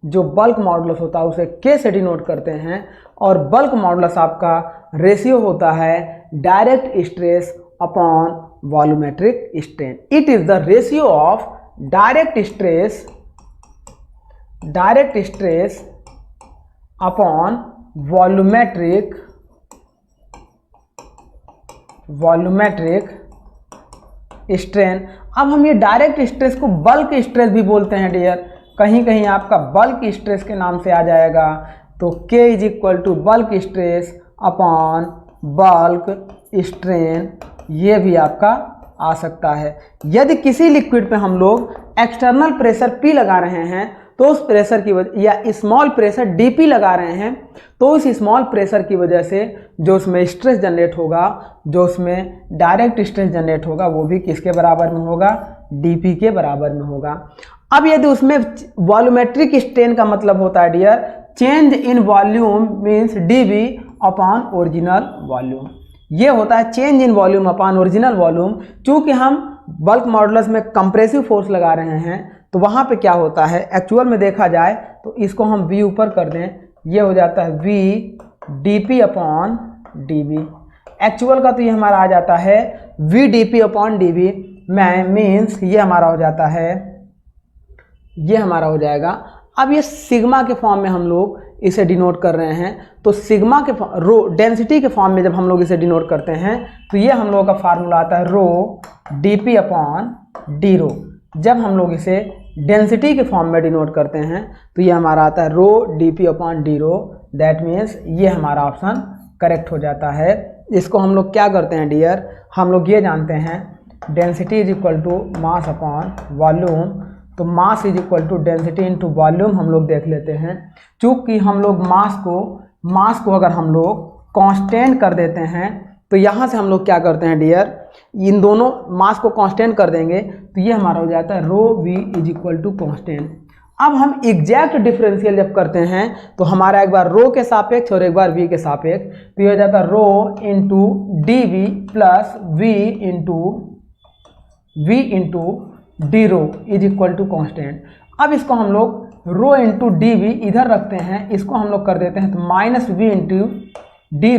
जो बल्क मॉडुलस होता है उसे K से डिनोट करते हैं। और बल्क मॉडुलस आपका रेशियो होता है direct stress upon volumetric strain. It is the ratio of direct stress upon volumetric strain. अब हम ये डायरेक्ट स्ट्रेस को बल्क स्ट्रेस भी बोलते हैं डियर, कहीं कहीं आपका बल्क स्ट्रेस के नाम से आ जाएगा। तो K is equal to bulk stress upon bulk strain, ये भी आपका आ सकता है। यदि किसी लिक्विड पे हम लोग एक्सटर्नल प्रेशर P लगा रहे हैं तो उस प्रेशर की वजह, या स्मॉल प्रेशर DP लगा रहे हैं, तो उस स्मॉल प्रेशर की वजह से जो उसमें स्ट्रेस जनरेट होगा, जो उसमें डायरेक्ट स्ट्रेस जनरेट होगा, वो भी किसके बराबर में होगा? DP के बराबर में होगा। अब यदि उसमें वॉल्यूमेट्रिक स्ट्रेन का मतलब होता है dear, change in volume means DV upon original volume. ये होता है change in volume upon original volume. चूंकि हम बल्क मॉडुलस में कंप्रेसिव फोर्स लगा रहे हैं, तो वहाँ पे क्या होता है, एक्चुअल में देखा जाए तो इसको हम V ऊपर कर दें, ये हो जाता है V DP upon DV। Actual का तो ये हमारा आ जाता है V DP अपॉन DV में, मीन्स ये हमारा हो जाता है, ये हमारा हो जाएगा। अब ये सिग्मा के फॉर्म में हम लोग इसे डिनोट कर रहे हैं। तो सिग्मा के रो डेंसिटी के फॉर्म में जब हम लोग इसे डिनोट करते हैं तो ये हम लोगों का फार्मूला आता है रो DP अपॉन डी रो। जब हम लोग इसे डेंसिटी के फॉर्म में डिनोट करते हैं तो ये हमारा आता है rho DP upon d rho. That means ये हमारा ऑप्शन करेक्ट हो जाता है। इसको हम लोग क्या करते हैं डियर, हम लोग ये जानते हैं density is equal to mass upon volume. तो mass is equal to density into volume हम लोग देख लेते हैं। चूँकि हम लोग मास को अगर हम लोग कांस्टेंट कर देते हैं तो यहाँ से हम लोग क्या करते हैं डियर, इन दोनों मास को कांस्टेंट कर देंगे तो ये हमारा हो जाता है rho V is equal to constant. अब हम एग्जैक्ट डिफरेंशियल जब करते हैं तो हमारा एक बार रो के सापेक्ष और एक बार वी के सापेक्ष, तो ये हो जाता है rho into d V plus V into d rho is equal to constant. अब इसको हम लोग रो इंटू डी वी इधर रखते हैं, इसको हम लोग कर देते हैं तो minus v into d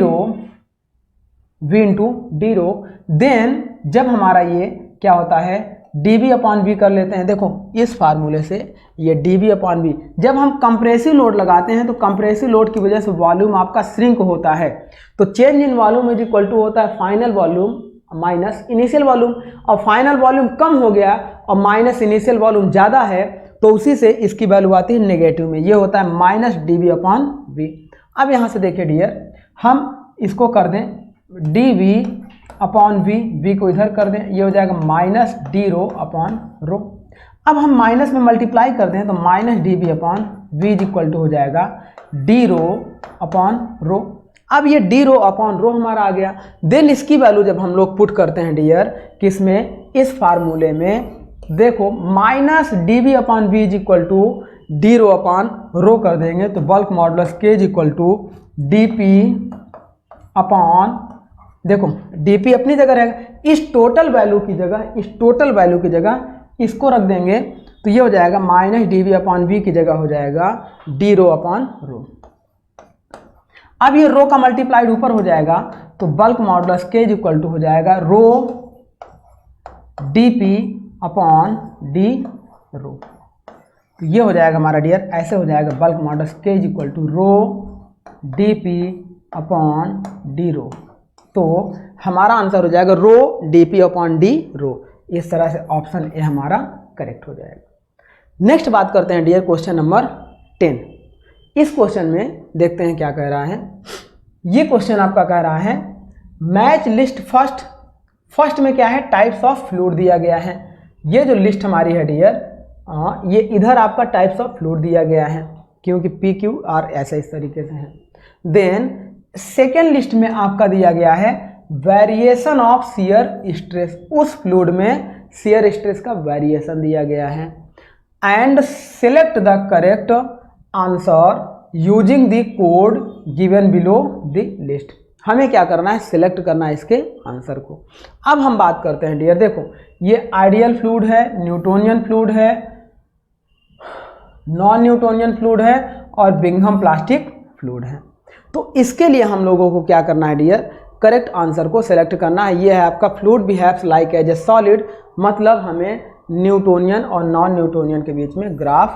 rho, then जब हमारा ये क्या होता है डी वी अपॉन वी कर लेते हैं। देखो इस फार्मूले से ये डी वी अपॉन वी, जब हम कंप्रेसिव लोड लगाते हैं तो कंप्रेसिव लोड की वजह से वॉल्यूम आपका श्रिंक होता है, तो change in volume is equal to होता है final volume minus initial volume. और फाइनल वॉल्यूम कम हो गया और माइनस इनिशियल वॉल्यूम ज़्यादा है तो उसी से इसकी वैल्यू आती है नेगेटिव में, ये होता है minus d v upon v. अब यहाँ से देखिए डियर, हम इसको कर दें डी वी अपॉन वी को इधर कर दें, ये हो जाएगा minus d rho upon rho. अब हम माइनस में मल्टीप्लाई कर दें तो minus d v upon v is equal to हो जाएगा डी रो अपॉन रो। अब ये डी रो अपॉन रो हमारा आ गया। देन इसकी वैल्यू जब हम लोग पुट करते हैं डियर किसमें, इस फार्मूले में, देखो minus d v upon v is equal to d rho upon rho कर देंगे तो बल्क मॉडुलस के is equal to d P upon, देखो dp अपनी जगह रहेगा, इस टोटल वैल्यू की जगह इसको रख देंगे तो ये हो जाएगा minus d v upon v की जगह हो जाएगा डी रो अपॉन रो। अब ये रो का मल्टीप्लाइड ऊपर हो जाएगा तो बल्क मॉडुलस के इज इक्वल टू हो जाएगा rho d P upon d rho. तो ये हो जाएगा हमारा डियर, ऐसे हो जाएगा बल्क मॉडुलस के is equal to rho d P upon d rho. तो हमारा आंसर हो जाएगा rho d P upon d rho. इस तरह से ऑप्शन ए हमारा करेक्ट हो जाएगा। नेक्स्ट बात करते हैं डियर क्वेश्चन नंबर 10। इस क्वेश्चन में देखते हैं क्या कह रहा है। ये क्वेश्चन आपका कह रहा है मैच लिस्ट फर्स्ट में क्या है, टाइप्स ऑफ फ्लूइड दिया गया है। ये जो लिस्ट हमारी है डियर, ये इधर आपका टाइप्स ऑफ फ्लूइड दिया गया है क्योंकि पी क्यू आर ऐसा इस तरीके से है। देन सेकेंड लिस्ट में आपका दिया गया है वेरिएशन ऑफ शियर स्ट्रेस, उस फ्लूइड में शियर स्ट्रेस का वेरिएशन दिया गया है। And select the correct answer using the code given below the list. हमें क्या करना है, सिलेक्ट करना है इसके आंसर को। अब हम बात करते हैं डियर, देखो ये आइडियल फ्लूइड है, न्यूटोनियन फ्लूइड है, नॉन न्यूटोनियन फ्लूइड है और बिंघम प्लास्टिक फ्लूइड है। तो इसके लिए हम लोगों को क्या करना है डियर, करेक्ट आंसर को सेलेक्ट करना है। ये है आपका fluid behaves like as a solid, मतलब हमें न्यूटोनियन और नॉन न्यूटोनियन के बीच में ग्राफ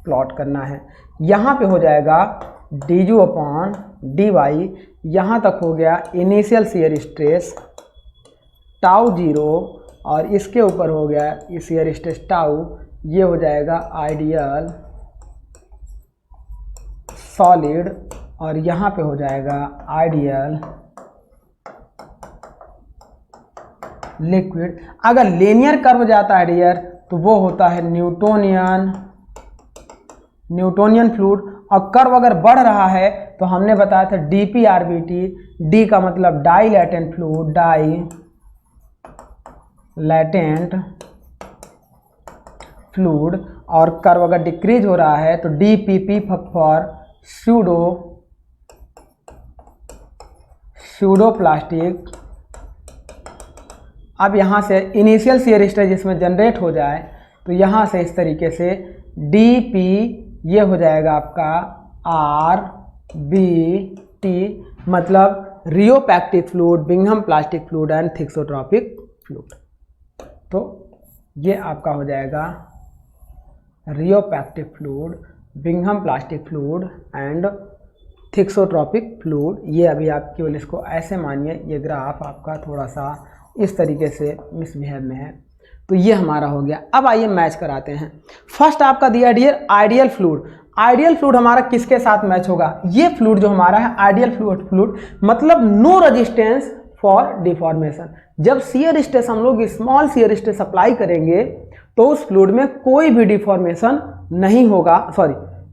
प्लॉट करना है। यहाँ पे हो जाएगा d u upon d y, यहाँ तक हो गया initial shear stress tau zero और इसके ऊपर हो गया शियर स्ट्रेस टाउ, ये हो जाएगा आइडियल सॉलिड और यहाँ पे हो जाएगा आइडियल लिक्विड। अगर लीनियर कर्व जाता है डियर तो वो होता है न्यूटोनियन फ्लूइड, और कर्व अगर बढ़ रहा है तो हमने बताया था डीपी आरबीटी, डी का मतलब dilatant fluid, dilatant fluid, और कर्व अगर डिक्रीज हो रहा है तो डीपीपी फॉर स्यूडो प्लास्टिक। अब यहाँ से इनिशियल शियर स्ट्रेस जिसमें जनरेट हो जाए तो यहाँ से इस तरीके से डी पी ये हो जाएगा आपका आर बी टी, मतलब rheopectic fluid, Bingham plastic fluid and thixotropic fluid. तो ये आपका हो जाएगा rheopectic fluid, Bingham plastic fluid and thixotropic fluid. ये अभी आप केवल इसको ऐसे मानिए, ये ग्राफ आपका थोड़ा सा इस तरीके से मिसबिहेव में है। तो ये हमारा हो गया। अब आइए मैच कराते हैं। फर्स्ट आपका दिया dear ideal fluid. Ideal fluid हमारा किसके साथ मैच होगा, ये फ्लूइड जो हमारा है आइडियल फ्लूइड मतलब नो रेजिस्टेंस फॉर डिफॉर्मेशन। जब शियर स्ट्रेस हम लोग स्मॉल शियर स्ट्रेस अप्लाई करेंगे तो उस फ्लूइड में कोई भी डिफॉर्मेशन नहीं होगा,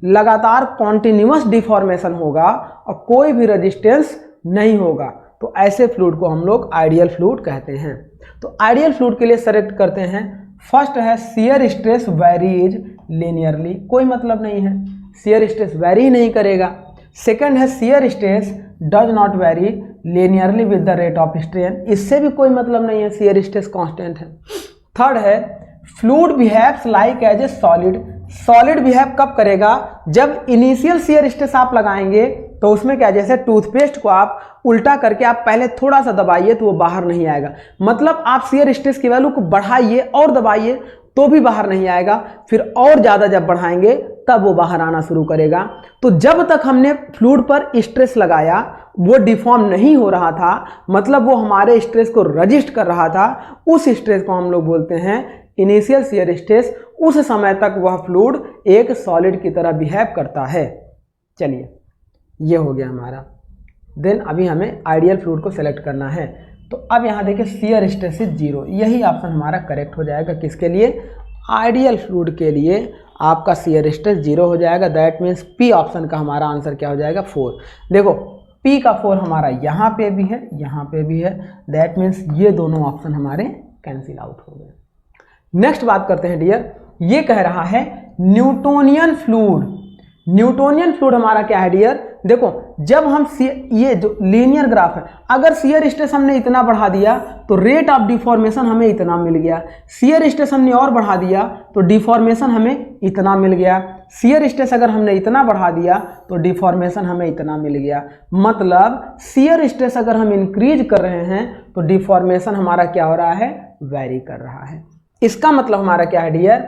लगातार कॉन्टिन्यूअस डिफॉर्मेशन होगा और कोई भी रेजिस्टेंस नहीं होगा। तो ऐसे फ्लूइड को हम लोग आइडियल फ्लूइड कहते हैं। तो आइडियल फ्लूइड के लिए सेलेक्ट करते हैं। फर्स्ट है शियर स्ट्रेस वेरीज लीनियरली, कोई मतलब नहीं है, शियर स्ट्रेस वेरी नहीं करेगा। सेकंड है shear stress does not vary linearly with the rate of strain, इससे भी कोई मतलब नहीं है, शियर स्ट्रेस कांस्टेंट है। थर्ड है fluid behaves like as a solid, solid behave कब करेगा, जब इनिशियल शियर स्ट्रेस आप लगाएंगे तो उसमें क्या, जैसे टूथपेस्ट को आप उल्टा करके आप पहले थोड़ा सा दबाइए तो वो बाहर नहीं आएगा, मतलब आप शियर स्ट्रेस की वैल्यू को बढ़ाइए और दबाइए तो भी बाहर नहीं आएगा, फिर और ज़्यादा जब बढ़ाएंगे तब वो बाहर आना शुरू करेगा। तो जब तक हमने फ्लूइड पर स्ट्रेस लगाया वो डिफॉर्म नहीं हो रहा था, मतलब वो हमारे स्ट्रेस को रजिस्ट कर रहा था, उस स्ट्रेस को हम लोग बोलते हैं इनिशियल शियर स्ट्रेस। उस समय तक वह फ्लूइड एक सॉलिड की तरह बिहेव करता है। चलिए ये हो गया हमारा। देन अभी हमें आइडियल फ्लूइड को सेलेक्ट करना है। तो अब यहाँ देखिए शियर स्ट्रेस इज 0, यही ऑप्शन हमारा करेक्ट हो जाएगा। किसके लिए, आइडियल फ्लूइड के लिए आपका शियर स्ट्रेस 0 हो जाएगा। दैट मीन्स पी ऑप्शन का हमारा आंसर क्या हो जाएगा, 4। देखो पी का 4 हमारा यहाँ पे भी है, यहाँ पे भी है, दैट मीन्स ये दोनों ऑप्शन हमारे कैंसिल आउट हो गए। नेक्स्ट बात करते हैं डियर, ये कह रहा है न्यूटोनियन फ्लूइड। न्यूटोनियन फ्लूइड हमारा क्या है डियर, देखो जब हम ये जो लीनियर ग्राफ है, अगर शियर स्ट्रेस हमने इतना बढ़ा दिया तो रेट ऑफ डिफॉर्मेशन हमें इतना मिल गया, शियर स्ट्रेस हमने और बढ़ा दिया तो डिफॉर्मेशन हमें इतना मिल गया, शियर स्ट्रेस अगर हमने इतना बढ़ा दिया तो डिफॉर्मेशन हमें इतना मिल गया। मतलब शियर स्ट्रेस अगर हम इंक्रीज कर रहे हैं तो डिफॉर्मेशन हमारा क्या हो रहा है, वेरी कर रहा है। इसका मतलब हमारा क्या है dear,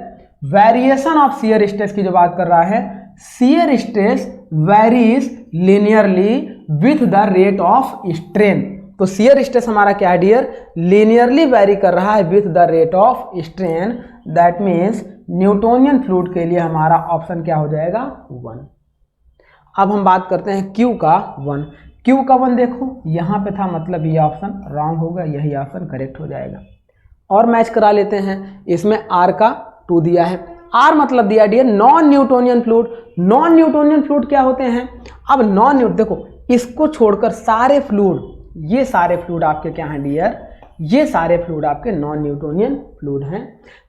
variation of shear stress की जो बात कर रहा है, shear stress varies linearly with the rate of strain. तो शियर स्ट्रेस हमारा क्या है डियर, लीनियरली वेरी कर रहा है with the rate of strain. That means Newtonian fluid के लिए हमारा ऑप्शन क्या हो जाएगा, 1। अब हम बात करते हैं क्यू का 1। क्यू का 1 देखो यहाँ पे था, मतलब ये ऑप्शन रॉन्ग होगा, यही ऑप्शन करेक्ट हो जाएगा। और मैच करा लेते हैं, इसमें आर का 2 दिया है। आर मतलब दिया dear non Newtonian fluid. Non Newtonian fluid क्या होते हैं, अब नॉन न्यूट देखो इसको छोड़कर सारे फ्लूइड, ये सारे फ्लूइड आपके क्या हैं डियर, ये सारे फ्लूइड आपके नॉन न्यूटोनियन फ्लूइड हैं।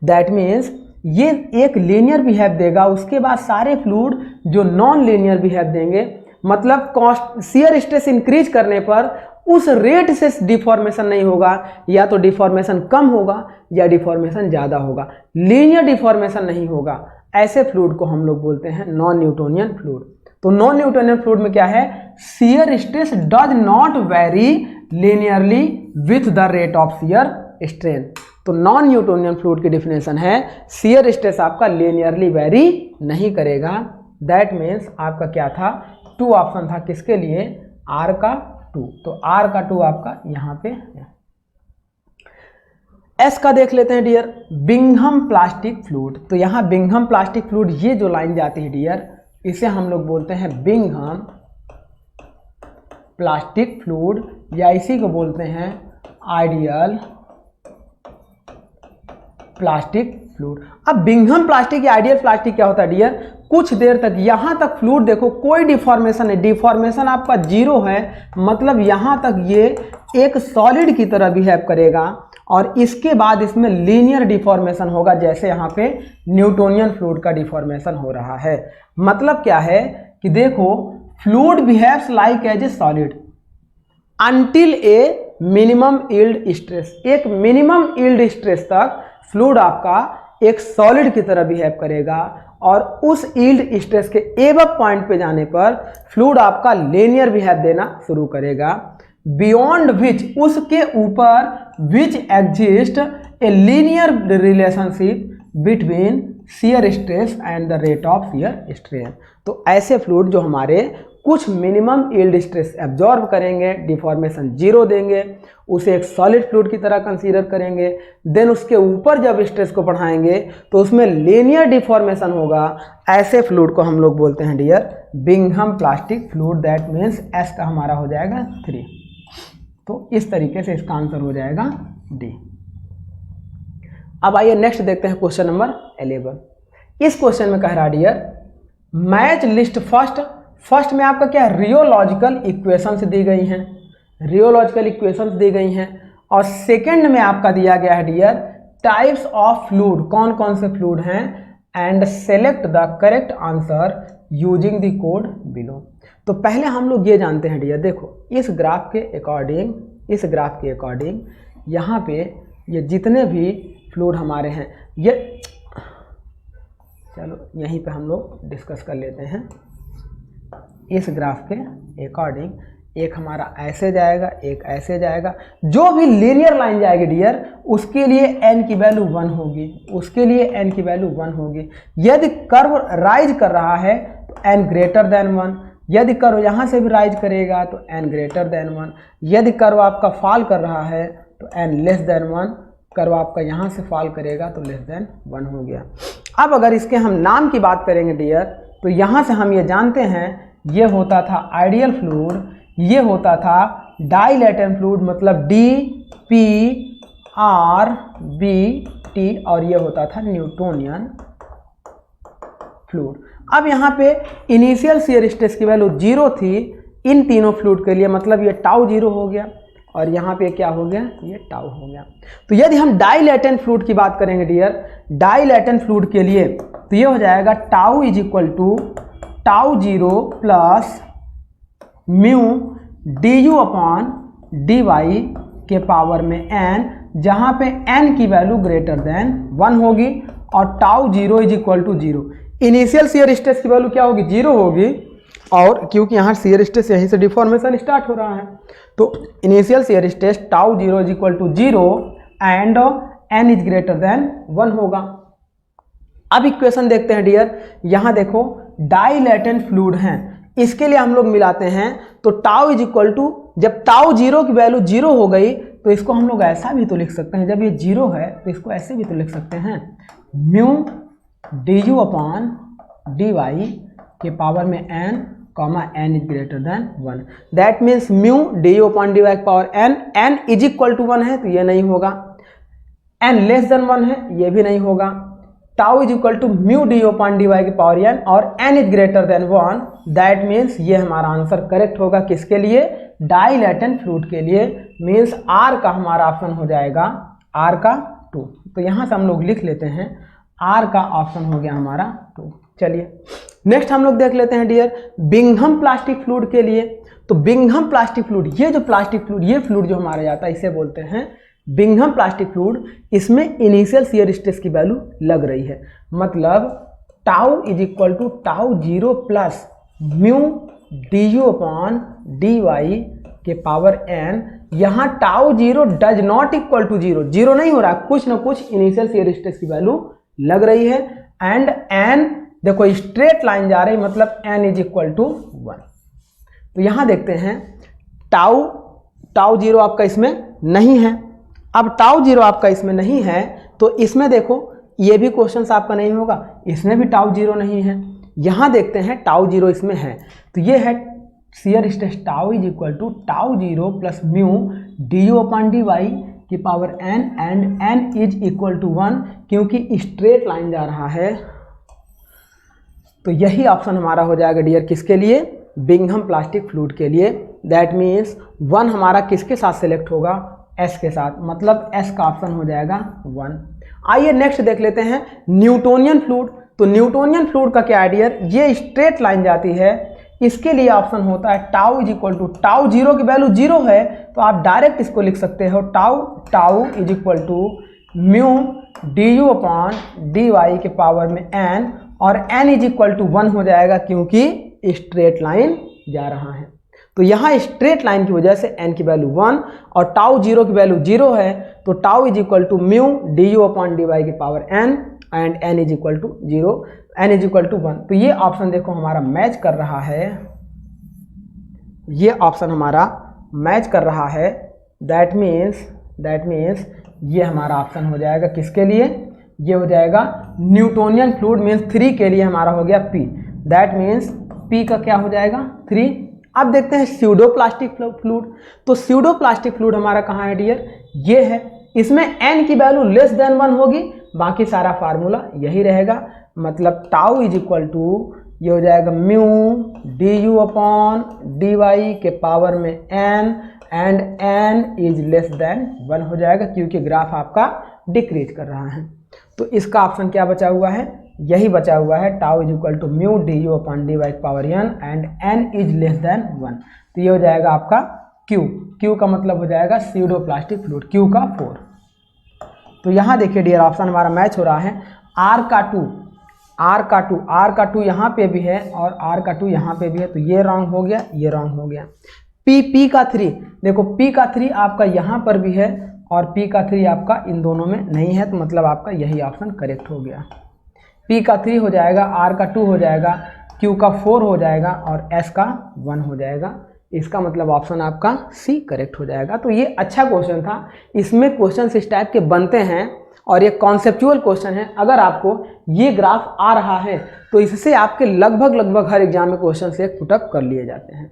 दैट मीन्स ये एक लीनियर बिहेव देगा, उसके बाद सारे फ्लूइड जो नॉन लीनियर बिहेव देंगे, मतलब शियर स्ट्रेस इंक्रीज करने पर उस रेट से डिफॉर्मेशन नहीं होगा, या तो डिफॉर्मेशन कम होगा या डिफॉर्मेशन ज़्यादा होगा, लीनियर डिफॉर्मेशन नहीं होगा। ऐसे फ्लूइड को हम लोग बोलते हैं नॉन न्यूटोनियन फ्लूइड। तो नॉन न्यूटोनियन फ्लूइड में क्या है, shear stress does not vary linearly with the rate of shear strain. तो नॉन न्यूटोनियन फ्लूइड की डिफिनेशन है शियर स्ट्रेस आपका लीनियरली वेरी नहीं करेगा। दैट मीन्स आपका क्या था, 2 ऑप्शन था किसके लिए, आर का 2। तो आर का 2 आपका यहाँ पे है। एस का देख लेते हैं डियर, बिंघम प्लास्टिक फ्लूइड। तो यहाँ बिंघम प्लास्टिक फ्लूइड, ये जो लाइन जाती है डियर, इसे हम लोग बोलते हैं बिंघम प्लास्टिक फ्लूइड, या इसी को बोलते हैं आइडियल प्लास्टिक फ्लूइड। अब बिंघम प्लास्टिक या आइडियल प्लास्टिक क्या होता है डियर, कुछ देर तक यहाँ तक फ्लूइड देखो कोई डिफॉर्मेशन नहीं, डिफॉर्मेशन आपका 0 है, मतलब यहाँ तक ये एक सॉलिड की तरह बिहेव करेगा, और इसके बाद इसमें लीनियर डिफॉर्मेशन होगा, जैसे यहाँ पे न्यूटोनियन फ्लूइड का डिफॉर्मेशन हो रहा है। मतलब क्या है कि देखो fluid behaves like as a solid until a minimum yield stress. एक मिनिमम यील्ड स्ट्रेस तक फ्लूइड आपका एक सॉलिड की तरह बिहेव करेगा, और उस यील्ड स्ट्रेस के एबव पॉइंट पे जाने पर फ्लूइड आपका लीनियर बिहेव देना शुरू करेगा। बियॉन्ड विच, उसके ऊपर, which exist a linear relationship between shear stress and the rate of shear strain. तो ऐसे फ्लूइड जो हमारे कुछ मिनिमम यील्ड स्ट्रेस एब्जॉर्ब करेंगे, डिफॉर्मेशन 0 देंगे, उसे एक सॉलिड फ्लूइड की तरह कंसीडर करेंगे। देन उसके ऊपर जब स्ट्रेस को बढ़ाएंगे तो उसमें लीनियर डिफॉर्मेशन होगा। ऐसे फ्लूइड को हम लोग बोलते हैं dear Bingham plastic fluid. That means s का हमारा हो जाएगा 3। तो इस तरीके से इसका आंसर हो जाएगा डी। अब आइए नेक्स्ट देखते हैं क्वेश्चन नंबर 11। इस क्वेश्चन में कह रहा डियर मैच लिस्ट फर्स्ट में आपका क्या है, रियोलॉजिकल इक्वेशंस दी गई हैं। रियोलॉजिकल इक्वेशंस दी गई हैं, और सेकंड में आपका दिया गया है डियर टाइप्स ऑफ फ्लूइड, कौन कौन से फ्लूइड हैं, and select the correct answer using the code below. तो पहले हम लोग ये जानते हैं डियर, देखो इस ग्राफ के अकॉर्डिंग यहाँ पे ये जितने भी फ्लूइड हमारे हैं, ये चलो यहीं पे हम लोग डिस्कस कर लेते हैं। इस ग्राफ के अकॉर्डिंग एक हमारा ऐसे जाएगा, एक ऐसे जाएगा, जो भी लीनियर लाइन जाएगी डियर उसके लिए n की वैल्यू 1 होगी, यदि कर्व राइज कर रहा है तो n ग्रेटर देन 1, यदि कर्व यहाँ से भी राइज करेगा तो n ग्रेटर देन 1, यदि कर्व आपका फॉल कर रहा है तो n लेस देन 1, कर्व आपका यहाँ से फॉल करेगा तो लेस देन 1 हो गया। अब अगर इसके हम नाम की बात करेंगे डियर, तो यहाँ से हम ये जानते हैं ये होता था आइडियल फ्लूइड, ये होता था डाइलेटेंट फ्लूइड मतलब DPRBT, और ये होता था न्यूटोनियन फ्लूइड। अब यहाँ पे इनिशियल शियर स्ट्रेस की वैल्यू 0 थी इन तीनों फ्लूइड के लिए, मतलब ये टाउ 0 हो गया, और यहाँ पे क्या हो गया, ये टाउ हो गया। तो यदि हम डाइलेटेंट फ्लूइड की बात करेंगे डियर, डाइलेटेंट फ्लूइड के लिए तो ये हो जाएगा tau is equal to tau 0 plus mu du upon dy के पावर में n, जहाँ पे n की वैल्यू ग्रेटर देन 1 होगी, और tau 0 is equal to 0। Initial shear stress की वैल्यू क्या होगी, 0 होगी, और क्योंकि यहाँ शियर स्ट्रेस यहीं से डिफॉर्मेशन स्टार्ट हो रहा है, तो initial shear stress tau 0 is equal to 0 and n is greater than 1 होगा। अब इक्वेशन देखते हैं डियर, यहाँ देखो डाइलेटेंट फ्लूइड हैं, इसके लिए हम लोग मिलाते हैं, तो टाउ इज इक्वल टू, जब टाउ 0 की वैल्यू 0 हो गई तो इसको हम लोग ऐसा भी तो लिख सकते हैं, जब ये 0 है तो इसको ऐसे भी तो लिख सकते हैं, म्यू du अपॉन dy के पावर में n, n is greater than 1। That means mu du upon dy के power n is equal to 1 है तो ये नहीं होगा, n लेस देन 1 है ये भी नहीं होगा, tau is equal to mu du upon dy की पावर n, और n is greater than 1। That means ये हमारा आंसर करेक्ट होगा किसके लिए, डाइलेटेंट फ्लूइड के लिए, मीन्स r का हमारा ऑप्शन हो जाएगा r का 2। तो यहाँ से हम लोग लिख लेते हैं r का ऑप्शन हो गया हमारा 2। चलिए नेक्स्ट हम लोग देख लेते हैं डियर बिंघम प्लास्टिक फ्लूइड के लिए। तो बिंघम प्लास्टिक फ्लूइड, ये जो प्लास्टिक फ्लूइड, ये फ्लूइड जो हमारा जाता है इसे बोलते हैं बिंघम प्लास्टिक फ्लूइड। इसमें इनिशियल शियर स्ट्रेस की वैल्यू लग रही है, मतलब tau is equal to tau 0 plus mu du upon dy के पावर n। यहाँ tau 0 does not equal to 0, 0 नहीं हो रहा, कुछ ना कुछ इनिशियल शियर स्ट्रेस की वैल्यू लग रही है, एंड n देखो स्ट्रेट लाइन जा रही, मतलब n इज इक्वल टू 1। तो यहाँ देखते हैं टाउ 0 आपका इसमें नहीं है। अब टाउ 0 आपका इसमें नहीं है तो इसमें देखो ये भी क्वेश्चन आपका नहीं होगा, इसमें भी टाउ 0 नहीं है। यहाँ देखते हैं टाउ 0 इसमें है, तो ये है shear stress tau is equal to tau 0 plus mu du upon dy की power n, and n is equal to 1, क्योंकि स्ट्रेट लाइन जा रहा है। तो यही ऑप्शन हमारा हो जाएगा डियर किसके लिए, बिंघम प्लास्टिक फ्लूइड के लिए। दैट मीन्स 1 हमारा किसके साथ सिलेक्ट होगा, S के साथ, मतलब S का ऑप्शन हो जाएगा 1। आइए नेक्स्ट देख लेते हैं न्यूटोनियन फ्लूइड। तो न्यूटोनियन फ्लूइड का क्या है डियर, ये स्ट्रेट लाइन जाती है, इसके लिए ऑप्शन होता है tau is equal to, tau 0 की वैल्यू 0 है तो आप डायरेक्ट इसको लिख सकते हो tau is equal to mu du upon dy के पावर में n, और n इज इक्वल टू 1 हो जाएगा क्योंकि स्ट्रेट लाइन जा रहा है। तो यहाँ स्ट्रेट लाइन की वजह से n की वैल्यू 1 और टाउ 0 की वैल्यू 0 है, तो tau is equal to mu du upon dy की power n, and n is equal to 0, n is equal to 1। तो ये ऑप्शन देखो हमारा मैच कर रहा है, ये ऑप्शन हमारा मैच कर रहा है। दैट मीन्स ये हमारा ऑप्शन हो जाएगा किसके लिए, ये हो जाएगा न्यूटोनियन फ्लूइड मीन्स 3 के लिए हमारा हो गया P। दैट मीन्स P का क्या हो जाएगा 3। अब देखते हैं स्यूडो प्लास्टिक फ्लूइड। तो स्यूडो प्लास्टिक फ्लूइड हमारा कहाँ है डियर, ये है, इसमें n की वैल्यू लेस देन 1 होगी, बाकी सारा फार्मूला यही रहेगा, मतलब टाउ इज इक्वल टू ये हो जाएगा म्यू du अपॉन dy के पावर में n, and n is less than 1 हो जाएगा, क्योंकि ग्राफ आपका डिक्रीज कर रहा है। तो इसका ऑप्शन क्या बचा हुआ है, यही बचा हुआ है, tau is equal to mu d u upon d y power n and n is less than 1। तो ये हो जाएगा आपका Q। Q का मतलब हो जाएगा सीडो प्लास्टिक फ्लूइड, Q का 4। तो यहाँ देखिए डियर ऑप्शन हमारा मैच हो रहा है। R का 2 यहाँ पे भी है और R का 2 यहाँ पे भी है, तो ये रॉन्ग हो गया, ये रॉन्ग हो गया। P का 3, देखो P का 3 आपका यहाँ पर भी है और P का 3 आपका इन दोनों में नहीं है, तो मतलब आपका यही ऑप्शन करेक्ट हो गया। P का 3 हो जाएगा, R का 2 हो जाएगा, Q का 4 हो जाएगा और S का 1 हो जाएगा। इसका मतलब ऑप्शन आपका C करेक्ट हो जाएगा। तो ये अच्छा क्वेश्चन था, इसमें क्वेश्चन इस टाइप के बनते हैं और ये कॉन्सेप्चुअल क्वेश्चन है। अगर आपको ये ग्राफ आ रहा है तो इससे आपके लगभग हर एग्जाम में क्वेश्चन से पुटअप कर लिए जाते हैं।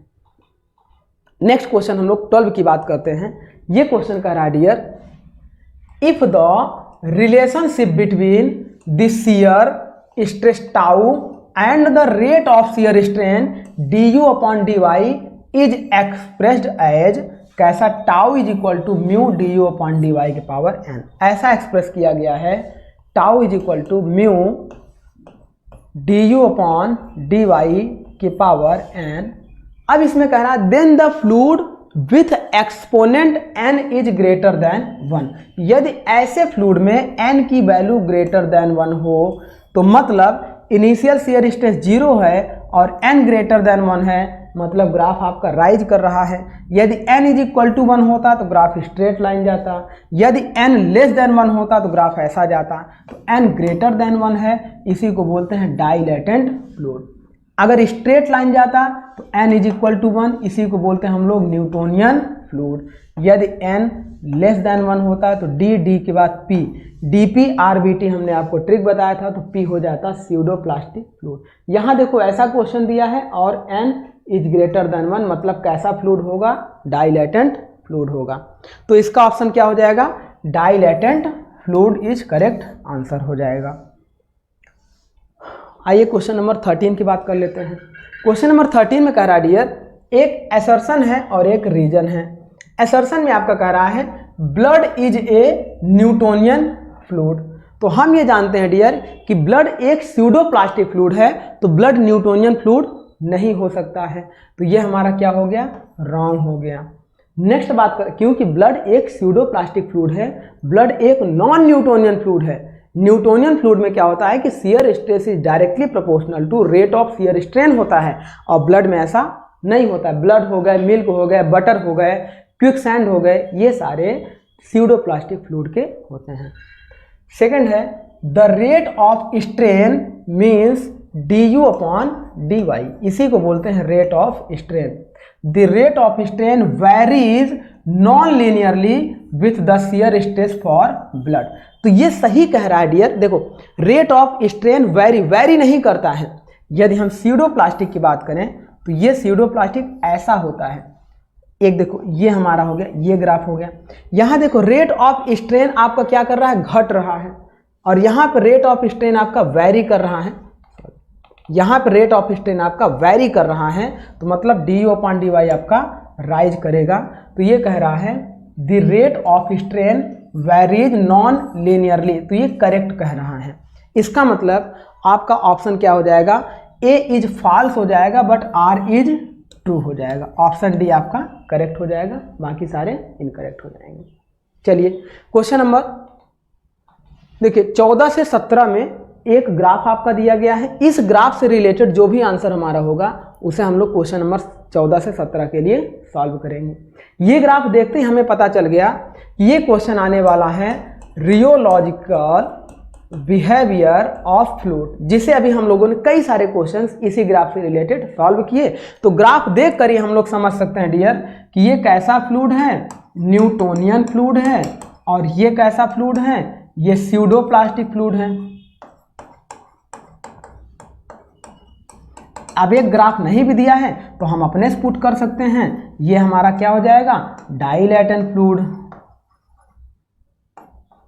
नेक्स्ट क्वेश्चन हम लोग 12 की बात करते हैं। ये क्वेश्चन कह रहा है dear, if the relationship between the shear stress tau and the rate of shear strain d u upon d y is expressed as, कैसा, tau is equal to mu d u upon d y के power n। ऐसा express किया गया है, tau is equal to mu d u upon d y के power n। अब इसमें कह रहा है then the fluid with exponent n is greater than 1। यदि ऐसे फ्लूइड में n की वैल्यू ग्रेटर देन 1 हो तो मतलब इनिशियल शियर स्ट्रेस 0 है और n ग्रेटर देन 1 है, मतलब ग्राफ आपका राइज कर रहा है। यदि n इज इक्वल टू 1 होता तो ग्राफ स्ट्रेट लाइन जाता, यदि n लेस देन 1 होता तो ग्राफ ऐसा जाता। तो n ग्रेटर देन 1 है, इसी को बोलते हैं डाइलेटेंट फ्लूइड। अगर स्ट्रेट लाइन जाता तो n इज इक्वल टू 1, इसी को बोलते हैं हम लोग न्यूटोनियन फ्लूइड। यदि n लेस देन 1 होता तो d के बाद p, dp rbt हमने आपको ट्रिक बताया था, तो p हो जाता स्यूडो प्लास्टिक फ्लूइड। यहाँ देखो ऐसा क्वेश्चन दिया है और n इज ग्रेटर देन 1, मतलब कैसा फ्लूइड होगा, डाइलेटेंट फ्लूइड होगा। तो इसका ऑप्शन क्या हो जाएगा, dilatant fluid is correct answer हो जाएगा। आइए क्वेश्चन नंबर 13 की बात कर लेते हैं। क्वेश्चन नंबर 13 में कह रहा है डियर, एक असर्शन है और एक रीजन है। असर्शन में आपका कह रहा है blood is a Newtonian fluid. तो हम ये जानते हैं डियर कि ब्लड एक स्यूडो प्लास्टिक फ्लूइड है, तो ब्लड न्यूटोनियन फ्लूइड नहीं हो सकता है। तो ये हमारा क्या हो गया, रॉन्ग हो गया। नेक्स्ट बात कर, क्योंकि ब्लड एक स्यूडो प्लास्टिक फ्लूइड है, ब्लड एक नॉन न्यूटोनियन फ्लूइड है। न्यूटोनियन फ्लूइड में क्या होता है कि shear stress is directly proportional to rate of shear strain होता है, और ब्लड में ऐसा नहीं होता है। ब्लड हो गए, मिल्क हो गए, बटर हो गए, क्विक सैंड हो गए, ये सारे स्यूडो प्लास्टिक फ्लूइड के होते हैं। सेकंड है the rate of strain means d u upon d y, इसी को बोलते हैं rate of strain. The rate of strain varies non linearly with the shear stress for blood. तो ये सही कह रहा है डियर। देखो रेट ऑफ स्ट्रेन वेरी नहीं करता है। यदि हम स्यूडो प्लास्टिक की बात करें तो ये स्यूडो प्लास्टिक ऐसा होता है। एक देखो ये हमारा हो गया, ये ग्राफ हो गया। यहाँ देखो रेट ऑफ स्ट्रेन आपका क्या कर रहा है, घट रहा है, और यहाँ पर रेट ऑफ स्ट्रेन आपका वेरी कर रहा है। यहाँ पर रेट ऑफ स्ट्रेन आपका वेरी कर रहा है, तो मतलब d u upon d y आपका राइज करेगा। तो ये कह रहा है the rate of strain varies non linearly, तो ये करेक्ट कह रहा है। इसका मतलब आपका ऑप्शन क्या हो जाएगा, ए इज फॉल्स हो जाएगा बट आर इज ट्रू हो जाएगा। ऑप्शन डी आपका करेक्ट हो जाएगा, बाकी सारे इनकरेक्ट हो जाएंगे। चलिए क्वेश्चन नंबर देखिए 14 से 17 में एक ग्राफ आपका दिया गया है। इस ग्राफ से रिलेटेड जो भी आंसर हमारा होगा उसे हम लोग क्वेश्चन नंबर 14 से 17 के लिए सॉल्व करेंगे। ये ग्राफ देखते ही हमें पता चल गया कि ये क्वेश्चन आने वाला है रियोलॉजिकल बिहेवियर ऑफ फ्लूइड, जिसे अभी हम लोगों ने कई सारे क्वेश्चंस इसी ग्राफ से रिलेटेड सॉल्व किए। तो ग्राफ देख कर ही हम लोग समझ सकते हैं डियर कि ये कैसा फ्लूइड है, न्यूटोनियन फ्लूइड है, और ये कैसा फ्लूइड है, ये स्यूडो प्लास्टिक फ्लूइड है। अब एक ग्राफ नहीं भी दिया है तो हम अपने से पुट कर सकते हैं। ये हमारा क्या हो जाएगा, डाइलेटेंट फ्लूइड,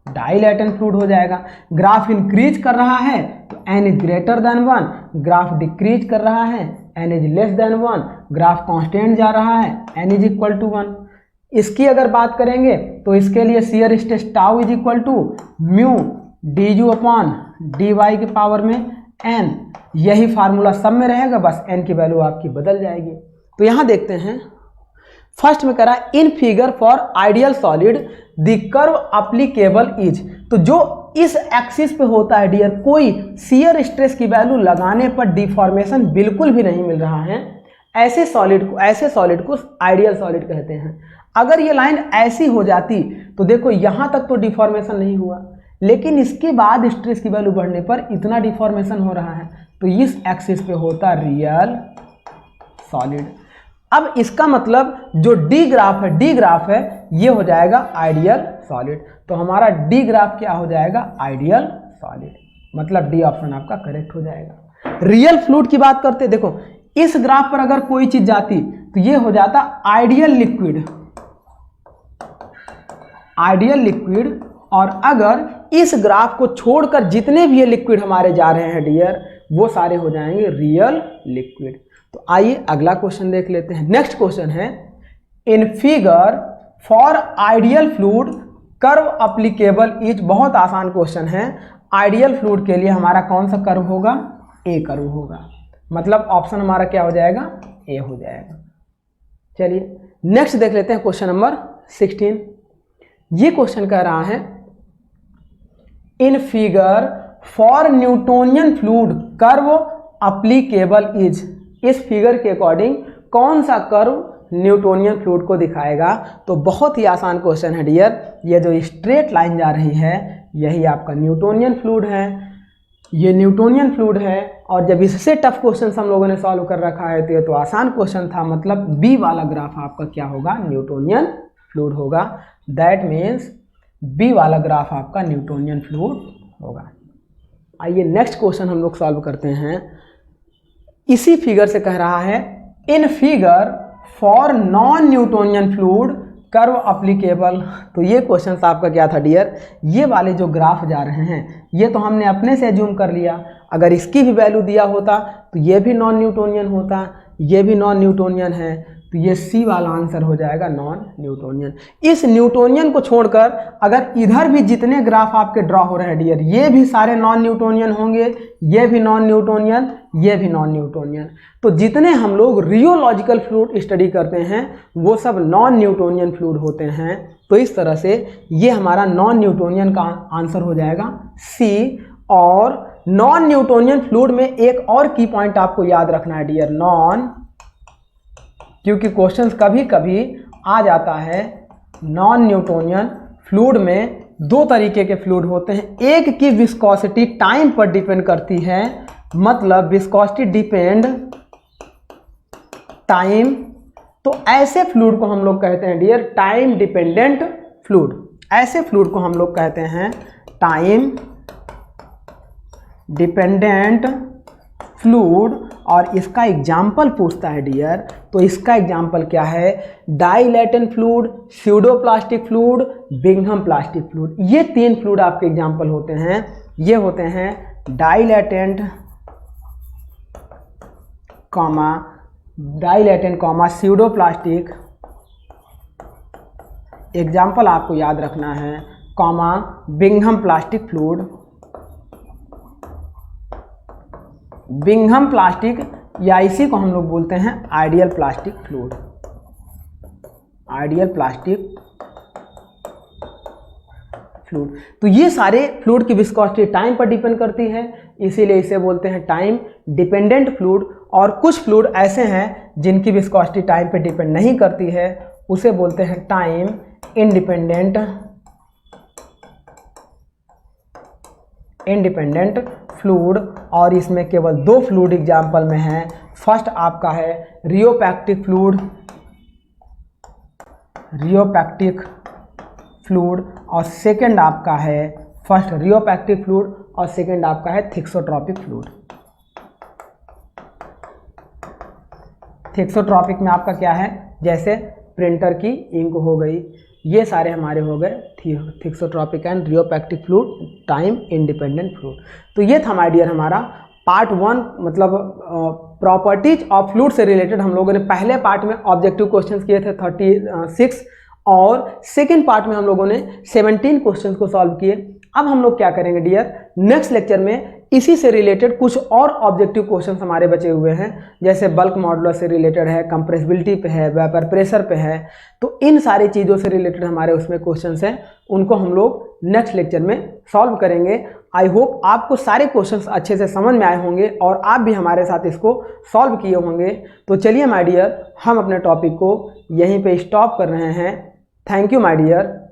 डाइलेटेंट फ्लूइड हो जाएगा। ग्राफ इंक्रीज कर रहा है तो n is greater than 1, graph decrease कर रहा है n is less than 1, graph constant जा रहा है n इज इक्वल टू 1। इसकी अगर बात करेंगे तो इसके लिए shear stress tau is equal to mu d u upon d y के पावर में एन, यही फार्मूला सब में रहेगा, बस एन की वैल्यू आपकी बदल जाएगी। तो यहाँ देखते हैं फर्स्ट में करा in figure for ideal solid the curve applicable is, तो जो इस एक्सिस पे होता है डियर, कोई शियर स्ट्रेस की वैल्यू लगाने पर डिफॉर्मेशन बिल्कुल भी नहीं मिल रहा है, ऐसे सॉलिड को आइडियल सॉलिड कहते हैं। अगर ये लाइन ऐसी हो जाती तो देखो यहाँ तक तो डिफॉर्मेशन नहीं हुआ, लेकिन इसके बाद स्ट्रेस की वैल्यू बढ़ने पर इतना डिफॉर्मेशन हो रहा है, तो इस एक्सिस पे होता रियल सॉलिड। अब इसका मतलब जो डी ग्राफ है ये हो जाएगा आइडियल सॉलिड। तो हमारा डी ग्राफ क्या हो जाएगा? आइडियल सॉलिड, मतलब डी ऑप्शन आपका करेक्ट हो जाएगा। रियल फ्लूइड की बात करते, देखो इस ग्राफ पर अगर कोई चीज जाती तो ये हो जाता आइडियल लिक्विड, और अगर इस ग्राफ को छोड़कर जितने भी ये लिक्विड हमारे जा रहे हैं डियर, वो सारे हो जाएंगे रियल लिक्विड। तो आइए अगला क्वेश्चन देख लेते हैं। नेक्स्ट क्वेश्चन है in figure for ideal fluid curve applicable is, बहुत आसान क्वेश्चन है। आइडियल फ्लूइड के लिए हमारा कौन सा कर्व होगा? ए कर्व होगा, मतलब ऑप्शन हमारा क्या हो जाएगा? ए हो जाएगा। चलिए नेक्स्ट देख लेते हैं क्वेश्चन नंबर 16। ये क्वेश्चन कह रहा है in figure for Newtonian fluid curve applicable is, इस फिगर के अकॉर्डिंग कौन सा कर्व न्यूटोनियन फ्लूइड को दिखाएगा? तो बहुत ही आसान क्वेश्चन है डियर, ये जो स्ट्रेट लाइन जा रही है यही आपका न्यूटोनियन फ्लूइड है, ये न्यूटोनियन फ्लूइड है। और जब इससे टफ क्वेश्चन हम लोगों ने सॉल्व कर रखा है तो ये तो आसान क्वेश्चन था, मतलब बी वाला ग्राफ आपका क्या होगा? न्यूटोनियन फ्लूइड होगा। दैट मीन्स बी वाला ग्राफ आपका न्यूटोनियन फ्लूइड होगा। आइए नेक्स्ट क्वेश्चन हम लोग सॉल्व करते हैं। इसी फिगर से कह रहा है in figure for non Newtonian fluid curve applicable. तो ये क्वेश्चन आपका क्या था डियर? ये वाले जो ग्राफ जा रहे हैं ये तो हमने अपने से एज्यूम कर लिया, अगर इसकी भी वैल्यू दिया होता तो ये भी नॉन न्यूटोनियन होता, ये भी नॉन न्यूटोनियन है, तो ये सी वाला आंसर हो जाएगा नॉन न्यूटोनियन। इस न्यूटोनियन को छोड़कर अगर इधर भी जितने ग्राफ आपके ड्रॉ हो रहे हैं डियर, ये भी सारे नॉन न्यूटोनियन होंगे, ये भी नॉन न्यूटोनियन, ये भी नॉन न्यूटोनियन। तो जितने हम लोग रियोलॉजिकल फ्लूइड स्टडी करते हैं वो सब नॉन न्यूटोनियन फ्लूइड होते हैं। तो इस तरह से ये हमारा नॉन न्यूटोनियन का आंसर हो जाएगा सी। और नॉन न्यूटोनियन फ्लूइड में एक और की पॉइंट आपको याद रखना है डियर, नॉन, क्योंकि क्वेश्चंस कभी कभी आ जाता है नॉन न्यूटोनियन फ्लूइड में दो तरीके के फ्लूइड होते हैं। एक की विस्कोसिटी टाइम पर डिपेंड करती है, मतलब विस्कोसिटी डिपेंड टाइम, तो ऐसे फ्लूइड को हम लोग कहते हैं डियर टाइम डिपेंडेंट फ्लूइड। ऐसे फ्लूइड को हम लोग कहते हैं टाइम डिपेंडेंट फ्लूइड। और इसका एग्जाम्पल पूछता है डियर, तो इसका एग्जाम्पल क्या है? Dilatant fluid, pseudoplastic fluid, Bingham plastic fluid. ये तीन फ्लूइड आपके एग्जाम्पल होते हैं। ये होते हैं डाइलेटेंट कॉमा स्यूडोप्लास्टिक, एग्जाम्पल आपको याद रखना है, comma Bingham plastic fluid. Bingham plastic या इसी को हम लोग बोलते हैं ideal plastic fluid. Ideal plastic fluid. तो ये सारे फ्लूइड की विस्कोसिटी टाइम पर डिपेंड करती है, इसीलिए इसे बोलते हैं टाइम डिपेंडेंट फ्लूइड। और कुछ फ्लूइड ऐसे हैं जिनकी विस्कोसिटी टाइम पर डिपेंड नहीं करती है, उसे बोलते हैं टाइम इंडिपेंडेंट फ्लूइड। और इसमें केवल दो फ्लूइड एग्जाम्पल में हैं। फर्स्ट आपका है रियोपैक्टिक फ्लूइड और सेकंड आपका है, फर्स्ट रियोपैक्टिक फ्लूइड और सेकंड आपका है थिक्सोट्रॉपिक फ्लूइड। थिक्सोट्रॉपिक में आपका क्या है? जैसे प्रिंटर की इंक हो गई, ये सारे हमारे हो गए thixotropic and rheopectic fluid, time independent fluid. तो ये था माय डियर हमारा पार्ट 1, मतलब प्रॉपर्टीज ऑफ फ्लूइड से रिलेटेड। हम लोगों ने पहले पार्ट में ऑब्जेक्टिव क्वेश्चंस किए थे 36 और सेकेंड पार्ट में हम लोगों ने 17 क्वेश्चन को सॉल्व किए। अब हम लोग क्या करेंगे डियर, नेक्स्ट लेक्चर में इसी से रिलेटेड कुछ और ऑब्जेक्टिव क्वेश्चन हमारे बचे हुए हैं, जैसे बल्क मॉडुलस से रिलेटेड है, कंप्रेसिबिलिटी पे है, वेपर प्रेशर पे है। तो इन सारी चीज़ों से रिलेटेड हमारे उसमें क्वेश्चंस हैं, उनको हम लोग नेक्स्ट लेक्चर में सॉल्व करेंगे। आई होप आपको सारे क्वेश्चंस अच्छे से समझ में आए होंगे और आप भी हमारे साथ इसको सॉल्व किए होंगे। तो चलिए माय डियर, हम अपने टॉपिक को यहीं पे स्टॉप कर रहे हैं। Thank you my dear.